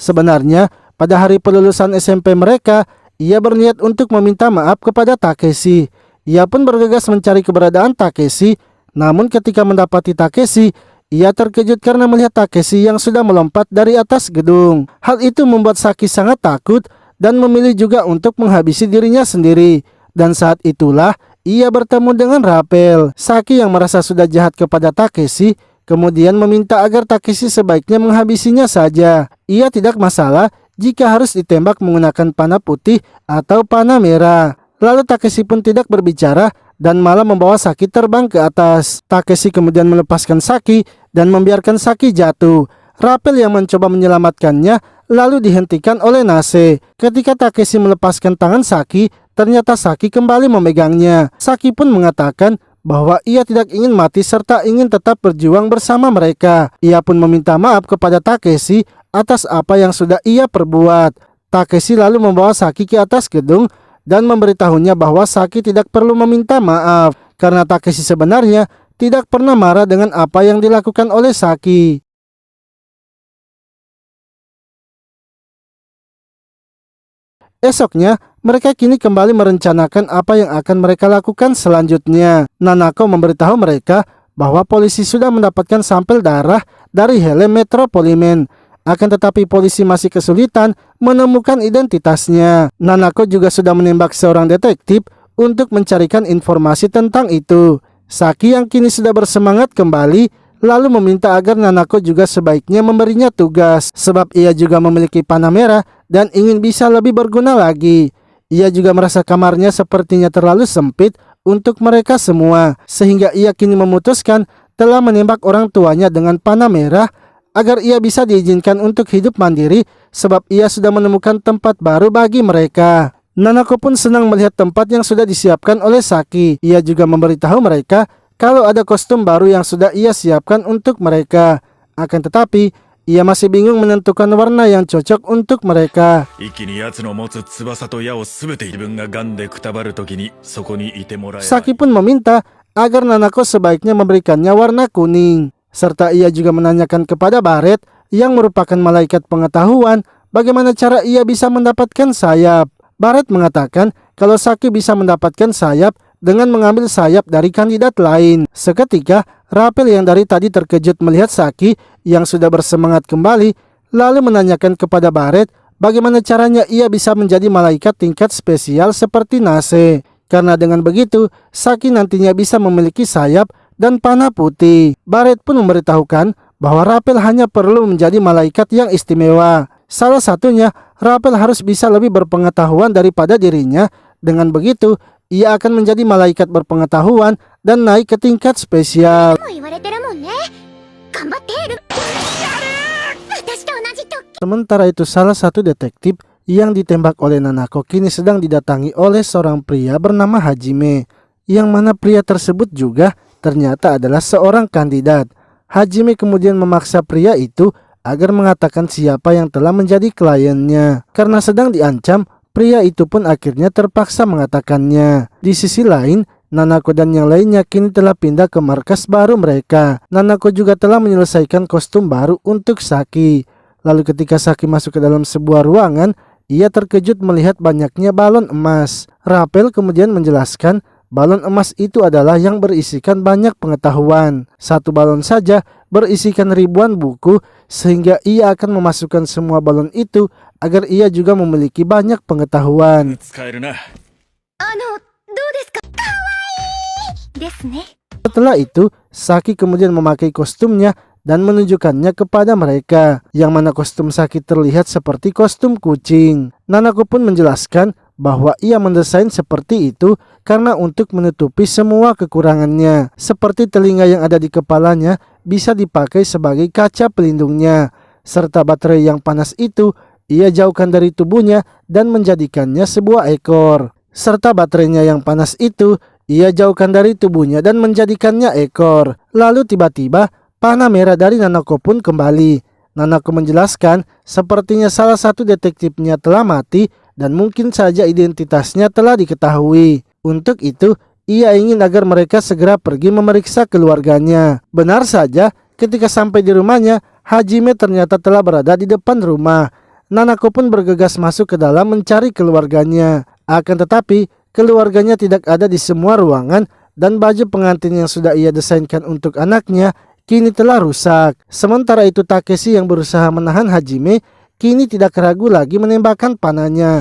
Sebenarnya, pada hari pelulusan SMP mereka, ia berniat untuk meminta maaf kepada Takeshi. Ia pun bergegas mencari keberadaan Takeshi, namun ketika mendapati Takeshi, ia terkejut karena melihat Takeshi yang sudah melompat dari atas gedung. Hal itu membuat Saki sangat takut dan memilih juga untuk menghabisi dirinya sendiri. Dan saat itulah ia bertemu dengan Rapel. Saki yang merasa sudah jahat kepada Takeshi kemudian meminta agar Takeshi sebaiknya menghabisinya saja. Ia tidak masalah jika harus ditembak menggunakan panah putih atau panah merah. Lalu Takeshi pun tidak berbicara dan malah membawa Saki terbang ke atas. Takeshi kemudian melepaskan Saki dan membiarkan Saki jatuh. Rapel yang mencoba menyelamatkannya lalu dihentikan oleh Nase. Ketika Takeshi melepaskan tangan Saki, ternyata Saki kembali memegangnya. Saki pun mengatakan bahwa ia tidak ingin mati serta ingin tetap berjuang bersama mereka. Ia pun meminta maaf kepada Takeshi atas apa yang sudah ia perbuat. Takeshi lalu membawa Saki ke atas gedung dan memberitahunya bahwa Saki tidak perlu meminta maaf karena Takeshi sebenarnya tidak pernah marah dengan apa yang dilakukan oleh Saki. Esoknya, mereka kini kembali merencanakan apa yang akan mereka lakukan selanjutnya. Nanako memberitahu mereka bahwa polisi sudah mendapatkan sampel darah dari helm Metropoliman. Akan tetapi polisi masih kesulitan menemukan identitasnya. Nanako juga sudah menembak seorang detektif untuk mencarikan informasi tentang itu. Saki yang kini sudah bersemangat kembali lalu meminta agar Nanako juga sebaiknya memberinya tugas sebab ia juga memiliki panah merah dan ingin bisa lebih berguna lagi. Ia juga merasa kamarnya sepertinya terlalu sempit untuk mereka semua sehingga ia kini memutuskan telah menembak orang tuanya dengan panah merah agar ia bisa diizinkan untuk hidup mandiri sebab ia sudah menemukan tempat baru bagi mereka. Nanako pun senang melihat tempat yang sudah disiapkan oleh Saki. Ia juga memberitahu mereka kalau ada kostum baru yang sudah ia siapkan untuk mereka. Akan tetapi, ia masih bingung menentukan warna yang cocok untuk mereka. Saki pun meminta agar Nanako sebaiknya memberikannya warna kuning. Serta ia juga menanyakan kepada Barret yang merupakan malaikat pengetahuan bagaimana cara ia bisa mendapatkan sayap. Barret mengatakan kalau Saki bisa mendapatkan sayap dengan mengambil sayap dari kandidat lain. Seketika, Rapel yang dari tadi terkejut melihat Saki yang sudah bersemangat kembali, lalu menanyakan kepada Barret bagaimana caranya ia bisa menjadi malaikat tingkat spesial seperti Nase. Karena dengan begitu, Saki nantinya bisa memiliki sayap dan panah putih. Barret pun memberitahukan bahwa Rapel hanya perlu menjadi malaikat yang istimewa. Salah satunya, Rapel harus bisa lebih berpengetahuan daripada dirinya. Dengan begitu, ia akan menjadi malaikat berpengetahuan dan naik ke tingkat spesial. Sementara itu, salah satu detektif yang ditembak oleh Nanako kini sedang didatangi oleh seorang pria bernama Hajime, yang mana pria tersebut juga ternyata adalah seorang kandidat. Hajime kemudian memaksa pria itu agar mengatakan siapa yang telah menjadi kliennya. Karena sedang diancam, pria itu pun akhirnya terpaksa mengatakannya. Di sisi lain, Nanako dan yang lainnya kini telah pindah ke markas baru mereka. Nanako juga telah menyelesaikan kostum baru untuk Saki. Lalu ketika Saki masuk ke dalam sebuah ruangan, ia terkejut melihat banyaknya balon emas. Rapel kemudian menjelaskan balon emas itu adalah yang berisikan banyak pengetahuan. Satu balon saja berisikan ribuan buku, sehingga ia akan memasukkan semua balon itu agar ia juga memiliki banyak pengetahuan. Setelah itu, Saki kemudian memakai kostumnya dan menunjukkannya kepada mereka, yang mana kostum Saki terlihat seperti kostum kucing. Nanako pun menjelaskan bahwa ia mendesain seperti itu karena untuk menutupi semua kekurangannya, seperti telinga yang ada di kepalanya bisa dipakai sebagai kaca pelindungnya, serta baterai yang panas itu ia jauhkan dari tubuhnya dan menjadikannya sebuah ekor. Serta baterainya yang panas itu ia jauhkan dari tubuhnya dan menjadikannya ekor. Lalu tiba-tiba panah merah dari Nanako pun kembali. Nanako menjelaskan sepertinya salah satu detektifnya telah mati dan mungkin saja identitasnya telah diketahui. Untuk itu, ia ingin agar mereka segera pergi memeriksa keluarganya. Benar saja, ketika sampai di rumahnya, Hajime ternyata telah berada di depan rumah. Nanako pun bergegas masuk ke dalam mencari keluarganya. Akan tetapi, keluarganya tidak ada di semua ruangan dan baju pengantin yang sudah ia desainkan untuk anaknya kini telah rusak. Sementara itu Takeshi yang berusaha menahan Hajime kini tidak ragu lagi menembakkan panahnya.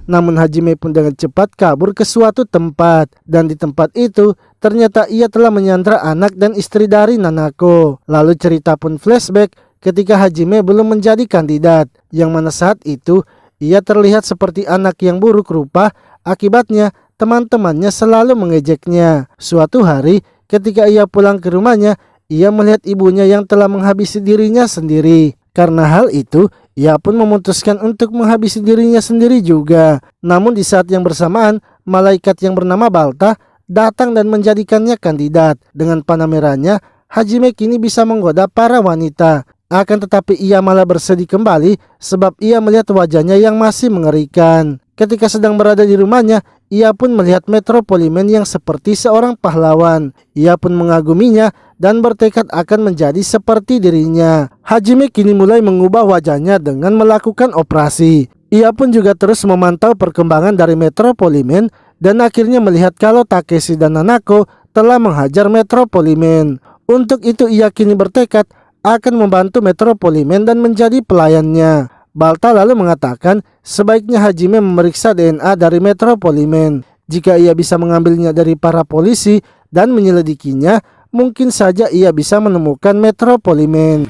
Namun Hajime pun dengan cepat kabur ke suatu tempat, dan di tempat itu ternyata ia telah menyandra anak dan istri dari Nanako. Lalu cerita pun flashback ketika Hajime belum menjadi kandidat, yang mana saat itu ia terlihat seperti anak yang buruk rupa. Akibatnya teman-temannya selalu mengejeknya. Suatu hari ketika ia pulang ke rumahnya, ia melihat ibunya yang telah menghabisi dirinya sendiri. Karena hal itu, ia pun memutuskan untuk menghabisi dirinya sendiri juga. Namun di saat yang bersamaan, malaikat yang bernama Balta datang dan menjadikannya kandidat. Dengan panah merahnya, Hajime kini bisa menggoda para wanita. Akan tetapi ia malah bersedih kembali sebab ia melihat wajahnya yang masih mengerikan. Ketika sedang berada di rumahnya, ia pun melihat Metropoliman yang seperti seorang pahlawan. Ia pun mengaguminya dan bertekad akan menjadi seperti dirinya. Hajime kini mulai mengubah wajahnya dengan melakukan operasi. Ia pun juga terus memantau perkembangan dari Metropoliman dan akhirnya melihat kalau Takeshi dan Nanako telah menghajar Metropoliman. Untuk itu ia kini bertekad akan membantu Metropoliman dan menjadi pelayannya. Balta lalu mengatakan sebaiknya Hajime memeriksa DNA dari Metropoliman. Jika ia bisa mengambilnya dari para polisi dan menyelidikinya, mungkin saja ia bisa menemukan Metropoliman.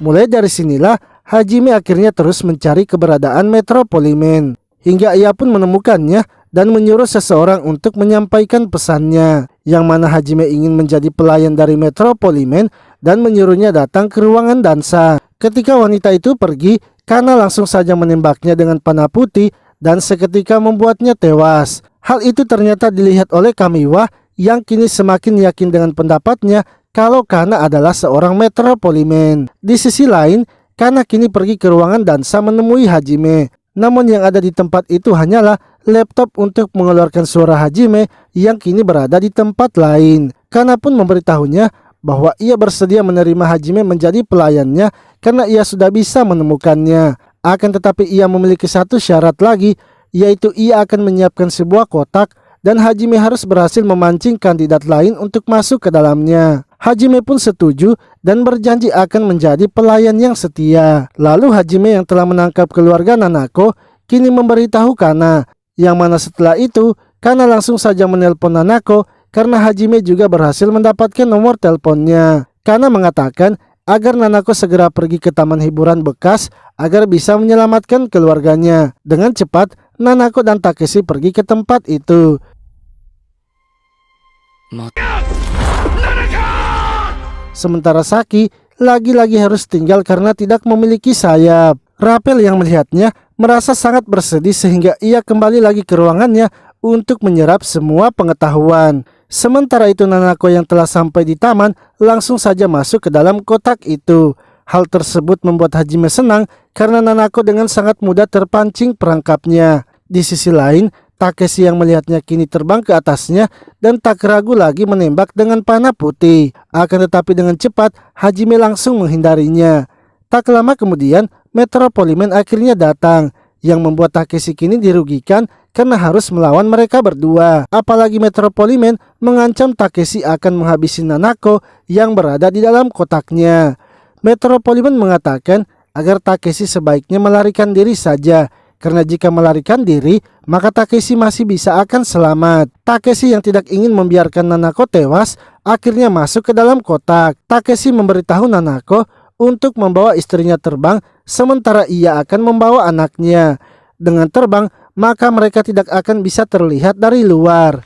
Mulai dari sinilah Hajime akhirnya terus mencari keberadaan Metropoliman, hingga ia pun menemukannya dan menyuruh seseorang untuk menyampaikan pesannya, yang mana Hajime ingin menjadi pelayan dari Metropoliman dan menyuruhnya datang ke ruangan dansa. Ketika wanita itu pergi, Kana langsung saja menembaknya dengan panah putih dan seketika membuatnya tewas. Hal itu ternyata dilihat oleh Kamiwa yang kini semakin yakin dengan pendapatnya kalau Kana adalah seorang Metropoliman. Di sisi lain, Kana kini pergi ke ruangan dansa menemui Hajime. Namun yang ada di tempat itu hanyalah laptop untuk mengeluarkan suara Hajime yang kini berada di tempat lain. Kana pun memberitahunya bahwa ia bersedia menerima Hajime menjadi pelayannya karena ia sudah bisa menemukannya. Akan tetapi ia memiliki satu syarat lagi, yaitu ia akan menyiapkan sebuah kotak dan Hajime harus berhasil memancing kandidat lain untuk masuk ke dalamnya. Hajime pun setuju dan berjanji akan menjadi pelayan yang setia. Lalu Hajime yang telah menangkap keluarga Nanako kini memberitahu Kana, yang mana setelah itu Kana langsung saja menelpon Nanako karena Hajime juga berhasil mendapatkan nomor teleponnya. Kana mengatakan agar Nanako segera pergi ke taman hiburan bekas agar bisa menyelamatkan keluarganya. Dengan cepat Nanako dan Takeshi pergi ke tempat itu. Sementara Saki lagi-lagi harus tinggal karena tidak memiliki sayap. Rappel yang melihatnya merasa sangat bersedih sehingga ia kembali lagi ke ruangannya untuk menyerap semua pengetahuan. Sementara itu Nanako yang telah sampai di taman langsung saja masuk ke dalam kotak itu. Hal tersebut membuat Hajime senang karena Nanako dengan sangat mudah terpancing perangkapnya. Di sisi lain, Takeshi yang melihatnya kini terbang ke atasnya dan tak ragu lagi menembak dengan panah putih. Akan tetapi dengan cepat Hajime langsung menghindarinya. Tak lama kemudian Metropoliman akhirnya datang, yang membuat Takeshi kini dirugikan karena harus melawan mereka berdua. Apalagi Metropoliman mengancam Takeshi akan menghabisi Nanako yang berada di dalam kotaknya. Metropoliman mengatakan agar Takeshi sebaiknya melarikan diri saja, karena jika melarikan diri, maka Takeshi masih bisa akan selamat. Takeshi yang tidak ingin membiarkan Nanako tewas, akhirnya masuk ke dalam kotak. Takeshi memberitahu Nanako untuk membawa istrinya terbang, sementara ia akan membawa anaknya. Dengan terbang, maka mereka tidak akan bisa terlihat dari luar.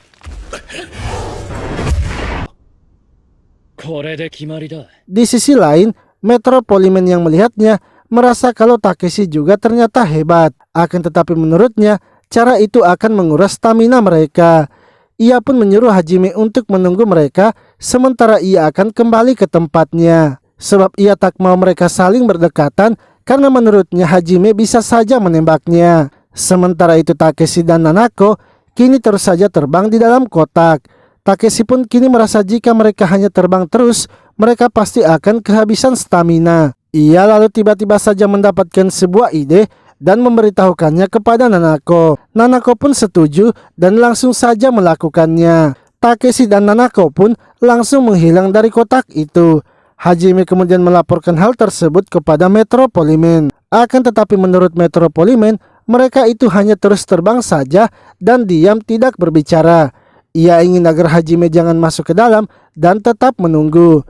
Di sisi lain, Metropoliman yang melihatnya merasa kalau Takeshi juga ternyata hebat. Akan tetapi menurutnya cara itu akan menguras stamina mereka. Ia pun menyuruh Hajime untuk menunggu mereka sementara ia akan kembali ke tempatnya. Sebab ia tak mau mereka saling berdekatan karena menurutnya Hajime bisa saja menembaknya. Sementara itu Takeshi dan Nanako kini terus saja terbang di dalam kotak. Takeshi pun kini merasa jika mereka hanya terbang terus, mereka pasti akan kehabisan stamina. Ia lalu tiba-tiba saja mendapatkan sebuah ide dan memberitahukannya kepada Nanako. Nanako pun setuju dan langsung saja melakukannya. Takeshi dan Nanako pun langsung menghilang dari kotak itu. Hajime kemudian melaporkan hal tersebut kepada Metropoliman. Akan tetapi menurut Metropoliman, mereka itu hanya terus terbang saja dan diam tidak berbicara. Ia ingin agar Hajime jangan masuk ke dalam dan tetap menunggu.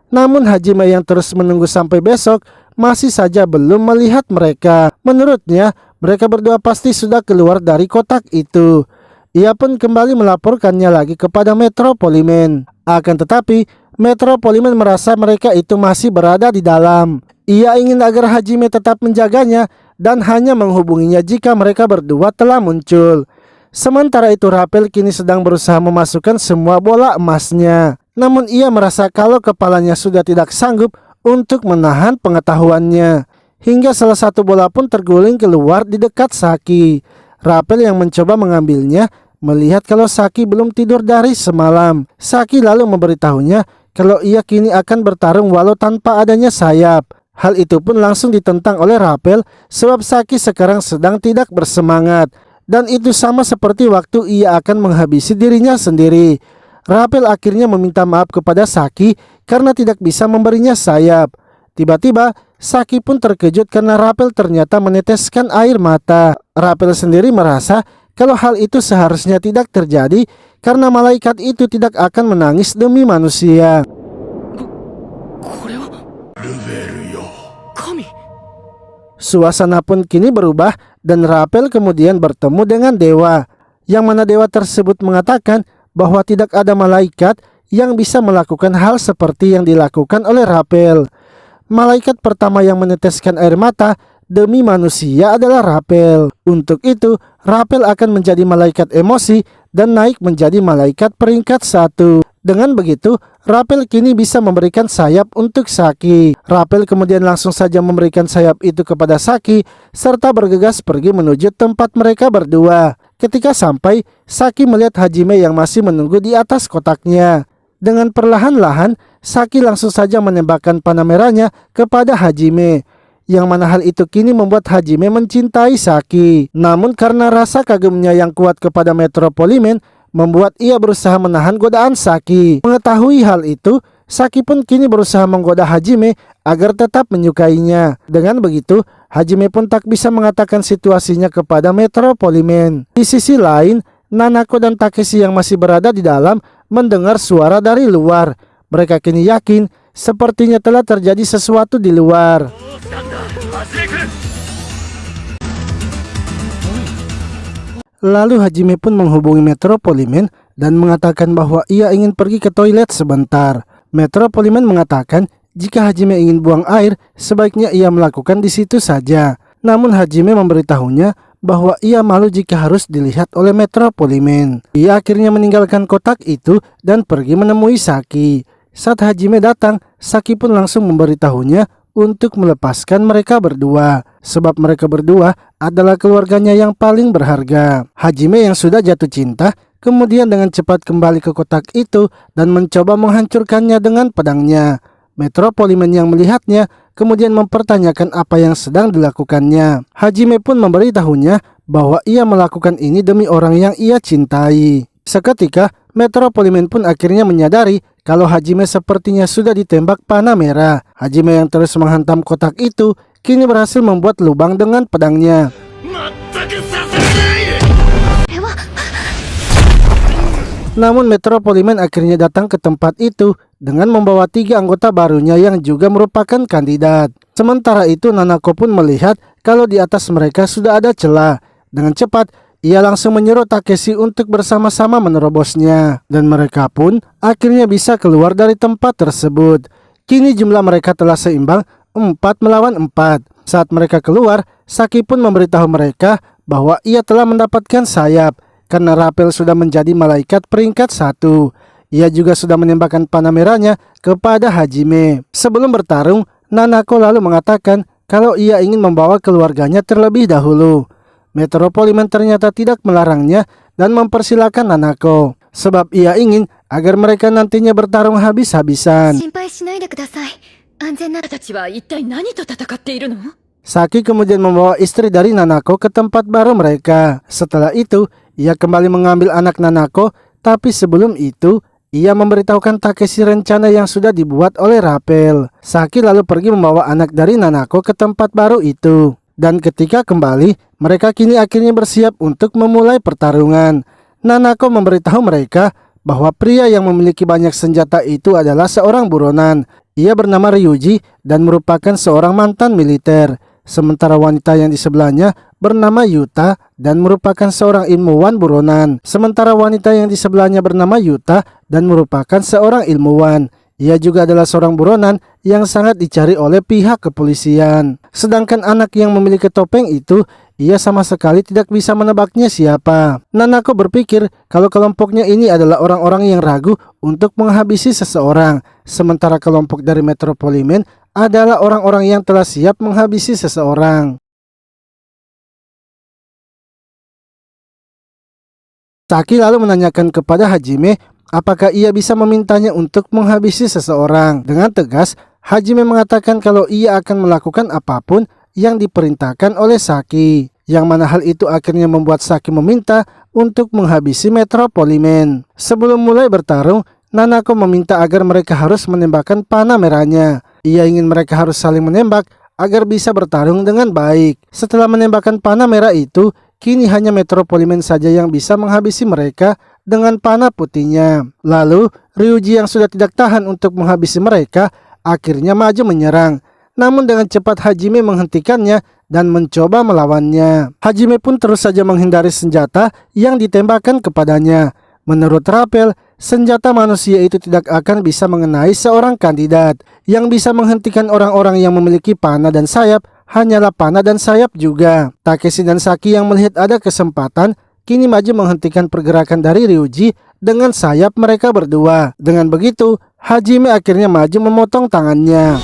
Namun Hajime yang terus menunggu sampai besok masih saja belum melihat mereka. Menurutnya mereka berdua pasti sudah keluar dari kotak itu. Ia pun kembali melaporkannya lagi kepada Metropoliman. Akan tetapi Metropoliman merasa mereka itu masih berada di dalam. Ia ingin agar Hajime tetap menjaganya dan hanya menghubunginya jika mereka berdua telah muncul. Sementara itu Rappel kini sedang berusaha memasukkan semua bola emasnya. Namun ia merasa kalau kepalanya sudah tidak sanggup untuk menahan pengetahuannya. Hingga salah satu bola pun terguling keluar di dekat Saki. Rappel yang mencoba mengambilnya melihat kalau Saki belum tidur dari semalam. Saki lalu memberitahunya kalau ia kini akan bertarung walau tanpa adanya sayap. Hal itu pun langsung ditentang oleh Rappel sebab Saki sekarang sedang tidak bersemangat. Dan itu sama seperti waktu ia akan menghabisi dirinya sendiri. Rappel akhirnya meminta maaf kepada Saki karena tidak bisa memberinya sayap. Tiba-tiba Saki pun terkejut karena Rappel ternyata meneteskan air mata. Rappel sendiri merasa kalau hal itu seharusnya tidak terjadi karena malaikat itu tidak akan menangis demi manusia. Suasana pun kini berubah dan Rappel kemudian bertemu dengan dewa. Yang mana dewa tersebut mengatakan bahwa tidak ada malaikat yang bisa melakukan hal seperti yang dilakukan oleh Rappel. Malaikat pertama yang meneteskan air mata demi manusia adalah Rappel. Untuk itu, Rappel akan menjadi malaikat emosi dan naik menjadi malaikat peringkat 1. Dengan begitu, Rappel kini bisa memberikan sayap untuk Saki. Rappel kemudian langsung saja memberikan sayap itu kepada Saki serta bergegas pergi menuju tempat mereka berdua. Ketika sampai, Saki melihat Hajime yang masih menunggu di atas kotaknya. Dengan perlahan-lahan, Saki langsung saja menembakkan panah merahnya kepada Hajime. yang mana hal itu kini membuat Hajime mencintai Saki. Namun karena rasa kagumnya yang kuat kepada Metropoliman membuat ia berusaha menahan godaan Saki. Mengetahui hal itu, Saki pun kini berusaha menggoda Hajime agar tetap menyukainya. Dengan begitu, Hajime pun tak bisa mengatakan situasinya kepada Metropoliman. Di sisi lain, Nanako dan Takeshi yang masih berada di dalam mendengar suara dari luar. Mereka kini yakin sepertinya telah terjadi sesuatu di luar. Lalu Hajime pun menghubungi Metropoliman dan mengatakan bahwa ia ingin pergi ke toilet sebentar. Metropoliman mengatakan jika Hajime ingin buang air, sebaiknya ia melakukan di situ saja. Namun Hajime memberitahunya bahwa ia malu jika harus dilihat oleh Metropoliman. Ia akhirnya meninggalkan kotak itu dan pergi menemui Saki. Saat Hajime datang, Saki pun langsung memberitahunya untuk melepaskan mereka berdua, sebab mereka berdua adalah keluarganya yang paling berharga. Hajime yang sudah jatuh cinta kemudian dengan cepat kembali ke kotak itu dan mencoba menghancurkannya dengan pedangnya. Metropoliman yang melihatnya kemudian mempertanyakan apa yang sedang dilakukannya. Hajime pun memberitahunya bahwa ia melakukan ini demi orang yang ia cintai. Seketika, Metropoliman pun akhirnya menyadari kalau Hajime sepertinya sudah ditembak panah merah. Hajime yang terus menghantam kotak itu kini berhasil membuat lubang dengan pedangnya. Namun Metropoliman akhirnya datang ke tempat itu dengan membawa 3 anggota barunya yang juga merupakan kandidat. Sementara itu Nanako pun melihat kalau di atas mereka sudah ada celah. Dengan cepat ia langsung menyuruh Takeshi untuk bersama-sama menerobosnya. Dan mereka pun akhirnya bisa keluar dari tempat tersebut. Kini jumlah mereka telah seimbang 4 melawan 4. Saat mereka keluar, Saki pun memberitahu mereka bahwa ia telah mendapatkan sayap karena Rapel sudah menjadi malaikat peringkat 1. Ia juga sudah menembakkan panah merahnya kepada Hajime. Sebelum bertarung, Nanako lalu mengatakan kalau ia ingin membawa keluarganya terlebih dahulu. Metropoliman ternyata tidak melarangnya dan mempersilahkan Nanako, sebab ia ingin agar mereka nantinya bertarung habis-habisan. Saki kemudian membawa istri dari Nanako ke tempat baru mereka. Setelah itu, ia kembali mengambil anak Nanako, tapi sebelum itu, ia memberitahukan Takeshi rencana yang sudah dibuat oleh Rapel. Saki lalu pergi membawa anak dari Nanako ke tempat baru itu. Dan ketika kembali, mereka kini akhirnya bersiap untuk memulai pertarungan. Nanako memberitahu mereka bahwa pria yang memiliki banyak senjata itu adalah seorang buronan. Ia bernama Ryuji dan merupakan seorang mantan militer. Sementara wanita yang di sebelahnya bernama Yuta dan merupakan seorang ilmuwan buronan. Sementara wanita yang di sebelahnya bernama Yuta dan merupakan seorang ilmuwan. Ia juga adalah seorang buronan yang sangat dicari oleh pihak kepolisian. Sedangkan anak yang memiliki topeng itu, ia sama sekali tidak bisa menebaknya siapa. Nanako berpikir kalau kelompoknya ini adalah orang-orang yang ragu untuk menghabisi seseorang. Sementara kelompok dari Metropoliman adalah orang-orang yang telah siap menghabisi seseorang. Saki lalu menanyakan kepada Hajime apakah ia bisa memintanya untuk menghabisi seseorang. Dengan tegas, Hajime mengatakan kalau ia akan melakukan apapun yang diperintahkan oleh Saki. Yang mana hal itu akhirnya membuat Saki meminta untuk menghabisi Metropoliman. Sebelum mulai bertarung, Nanako meminta agar mereka harus menembakkan panah merahnya. Ia ingin mereka harus saling menembak agar bisa bertarung dengan baik. Setelah menembakkan panah merah itu, kini hanya Metropoliman saja yang bisa menghabisi mereka dengan panah putihnya. Lalu, Ryuji yang sudah tidak tahan untuk menghabisi mereka, akhirnya maju menyerang. Namun dengan cepat Hajime menghentikannya dan mencoba melawannya. Hajime pun terus saja menghindari senjata yang ditembakkan kepadanya. Menurut Rapel, senjata manusia itu tidak akan bisa mengenai seorang kandidat. Yang bisa menghentikan orang-orang yang memiliki panah dan sayap hanyalah panah dan sayap juga. Takeshi dan Saki yang melihat ada kesempatan kini maju menghentikan pergerakan dari Ryuji dengan sayap mereka berdua. Dengan begitu, Hajime akhirnya maju memotong tangannya.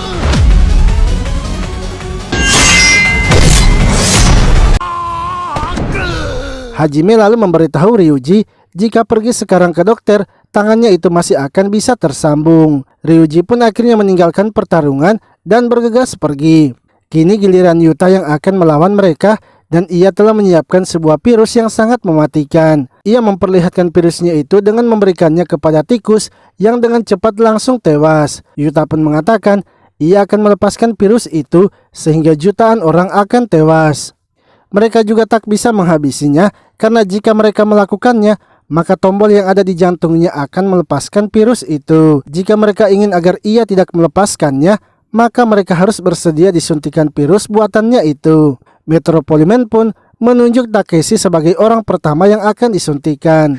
Hajime lalu memberitahu Ryuji jika pergi sekarang ke dokter, tangannya itu masih akan bisa tersambung. Ryuji pun akhirnya meninggalkan pertarungan dan bergegas pergi. Kini giliran Yuta yang akan melawan mereka dan ia telah menyiapkan sebuah virus yang sangat mematikan. Ia memperlihatkan virusnya itu dengan memberikannya kepada tikus yang dengan cepat langsung tewas. Yuta pun mengatakan ia akan melepaskan virus itu sehingga jutaan orang akan tewas. Mereka juga tak bisa menghabisinya karena jika mereka melakukannya, maka tombol yang ada di jantungnya akan melepaskan virus itu. Jika mereka ingin agar ia tidak melepaskannya, maka mereka harus bersedia disuntikan virus buatannya itu. Metro Poliman pun menunjuk Takeshi sebagai orang pertama yang akan disuntikan.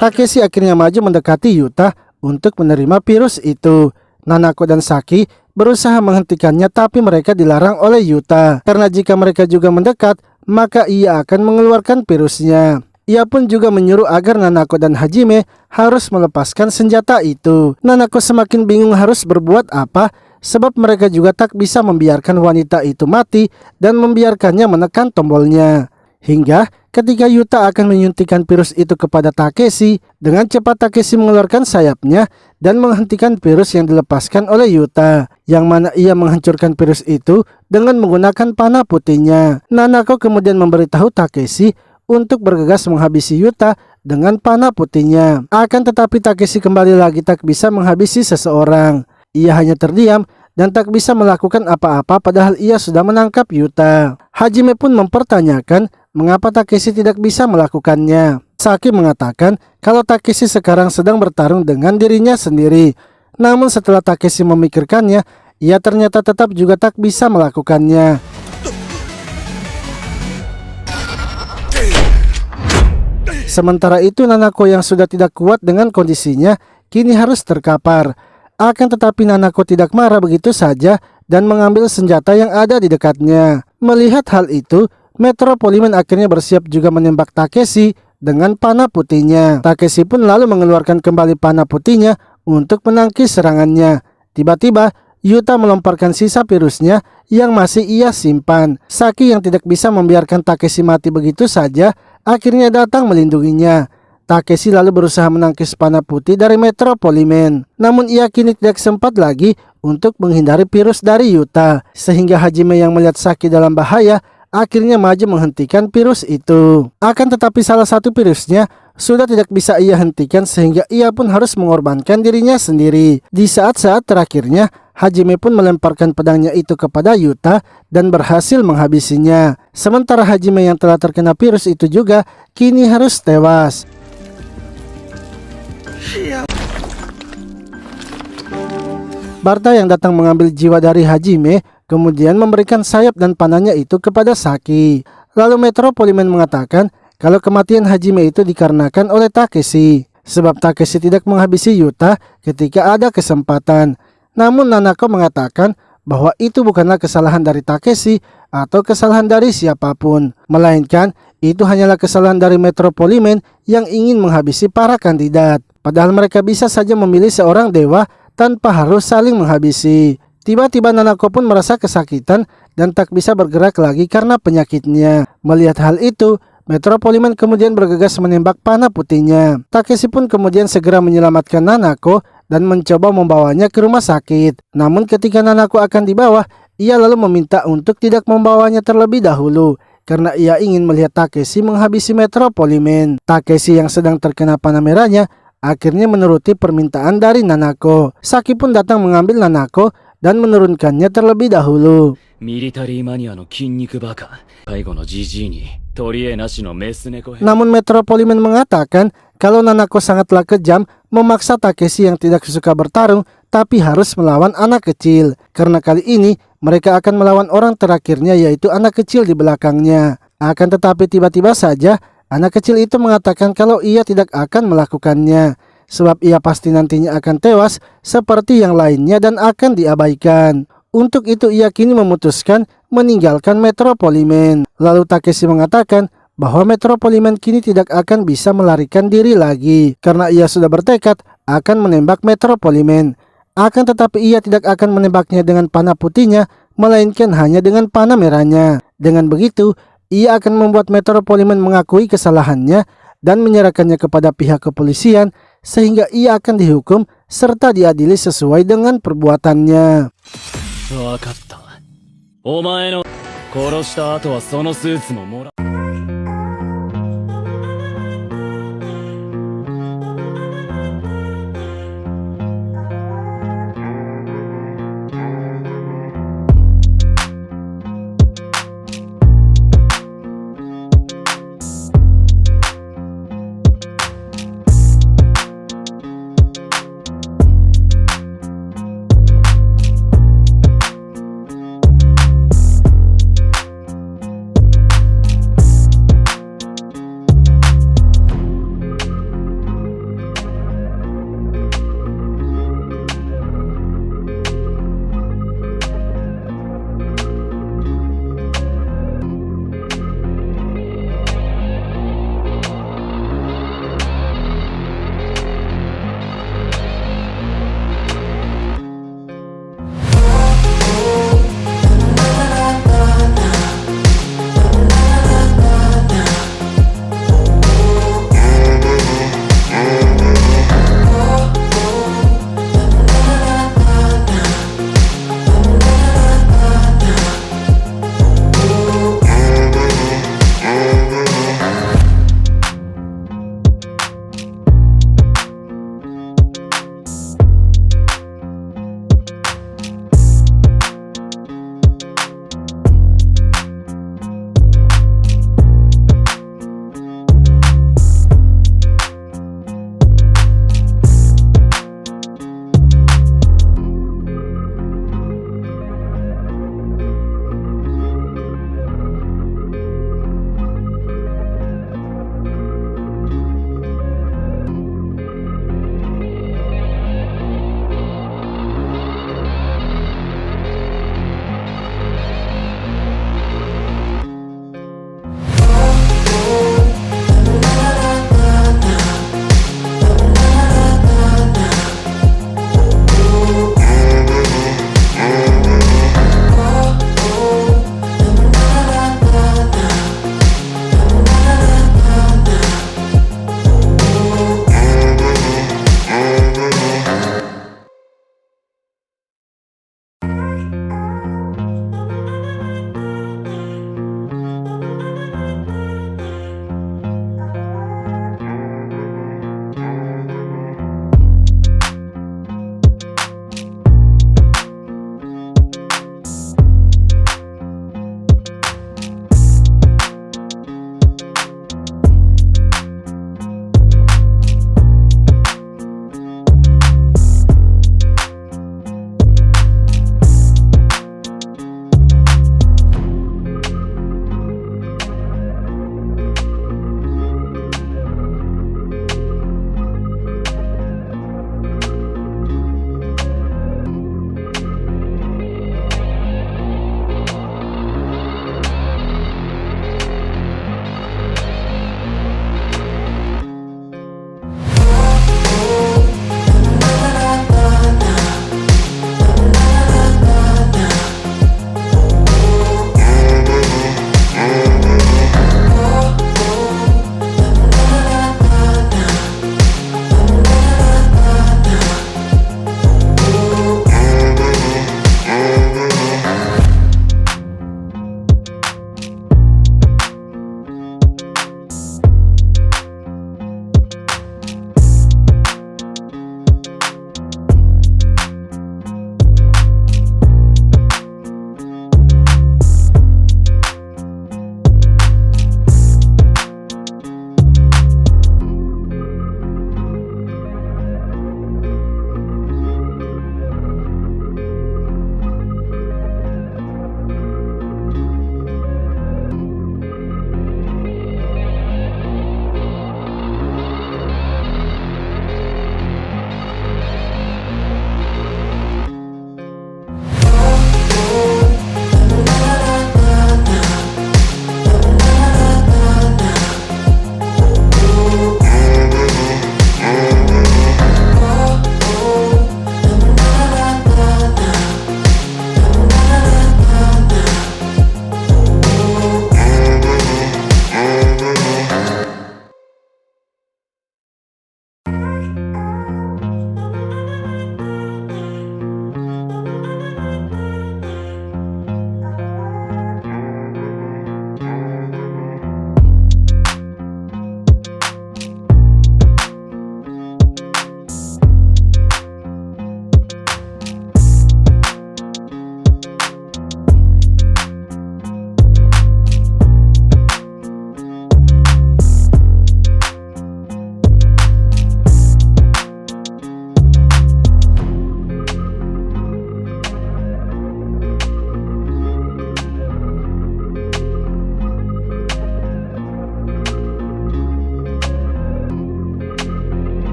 Takeshi akhirnya maju mendekati Yuta untuk menerima virus itu. Nanako dan Saki berusaha menghentikannya tapi mereka dilarang oleh Yuta. Karena jika mereka juga mendekat, maka ia akan mengeluarkan virusnya. Ia pun juga menyuruh agar Nanako dan Hajime harus melepaskan senjata itu. Nanako semakin bingung harus berbuat apa, sebab mereka juga tak bisa membiarkan wanita itu mati dan membiarkannya menekan tombolnya. Hingga ketika Yuta akan menyuntikkan virus itu kepada Takeshi, dengan cepat Takeshi mengeluarkan sayapnya dan menghentikan virus yang dilepaskan oleh Yuta, yang mana ia menghancurkan virus itu dengan menggunakan panah putihnya. Nanako kemudian memberitahu Takeshi untuk bergegas menghabisi Yuta dengan panah putihnya. Akan tetapi Takeshi kembali lagi tak bisa menghabisi seseorang. Ia hanya terdiam dan tak bisa melakukan apa-apa padahal ia sudah menangkap Yuta. Hajime pun mempertanyakan mengapa Takeshi tidak bisa melakukannya. Saki mengatakan kalau Takeshi sekarang sedang bertarung dengan dirinya sendiri. Namun setelah Takeshi memikirkannya, ia ternyata tetap juga tak bisa melakukannya. Sementara itu Nanako yang sudah tidak kuat dengan kondisinya kini harus terkapar. Akan tetapi Nanako tidak marah begitu saja dan mengambil senjata yang ada di dekatnya. Melihat hal itu, Metro Poliman akhirnya bersiap juga menembak Takeshi dengan panah putihnya. Takeshi pun lalu mengeluarkan kembali panah putihnya untuk menangkis serangannya. Tiba-tiba Yuta melomparkan sisa virusnya yang masih ia simpan. Saki yang tidak bisa membiarkan Takeshi mati begitu saja akhirnya datang melindunginya. Takeshi lalu berusaha menangkis panah putih dari Metro Poliman. Namun ia kini tidak sempat lagi untuk menghindari virus dari Yuta. Sehingga Hajime yang melihat Saki dalam bahaya akhirnya maju menghentikan virus itu. Akan tetapi salah satu virusnya sudah tidak bisa ia hentikan sehingga ia pun harus mengorbankan dirinya sendiri. Di saat-saat terakhirnya, Hajime pun melemparkan pedangnya itu kepada Yuta dan berhasil menghabisinya. Sementara Hajime yang telah terkena virus itu juga kini harus tewas. Barta yang datang mengambil jiwa dari Hajime kemudian memberikan sayap dan panahnya itu kepada Saki. Lalu Metro Poliman mengatakan kalau kematian Hajime itu dikarenakan oleh Takeshi, sebab Takeshi tidak menghabisi Yuta ketika ada kesempatan. Namun Nanako mengatakan bahwa itu bukanlah kesalahan dari Takeshi atau kesalahan dari siapapun, melainkan itu hanyalah kesalahan dari Metro Poliman yang ingin menghabisi para kandidat. Padahal mereka bisa saja memilih seorang dewa tanpa harus saling menghabisi. Tiba-tiba Nanako pun merasa kesakitan dan tak bisa bergerak lagi karena penyakitnya. Melihat hal itu, Metro Poliman kemudian bergegas menembak panah putihnya. Takeshi pun kemudian segera menyelamatkan Nanako dan mencoba membawanya ke rumah sakit. Namun ketika Nanako akan dibawa, ia lalu meminta untuk tidak membawanya terlebih dahulu karena ia ingin melihat Takeshi menghabisi Metro Poliman. Takeshi yang sedang terkena panah merahnya akhirnya menuruti permintaan dari Nanako. Saki pun datang mengambil Nanako dan menurunkannya terlebih dahulu. Namun Metro Poliman mengatakan kalau Nanako sangatlah kejam memaksa Takeshi yang tidak suka bertarung tapi harus melawan anak kecil. Karena kali ini mereka akan melawan orang terakhirnya yaitu anak kecil di belakangnya. Akan tetapi tiba-tiba saja anak kecil itu mengatakan kalau ia tidak akan melakukannya, sebab ia pasti nantinya akan tewas seperti yang lainnya dan akan diabaikan. Untuk itu ia kini memutuskan meninggalkan Metro Poliman. Lalu Takeshi mengatakan bahwa Metro Poliman kini tidak akan bisa melarikan diri lagi karena ia sudah bertekad akan menembak Metro Poliman. Akan tetapi ia tidak akan menembaknya dengan panah putihnya, melainkan hanya dengan panah merahnya. Dengan begitu, ia akan membuat Metro Poliman mengakui kesalahannya dan menyerahkannya kepada pihak kepolisian sehingga ia akan dihukum serta diadili sesuai dengan perbuatannya. わかった。お前の殺した後はそのスーツももらう。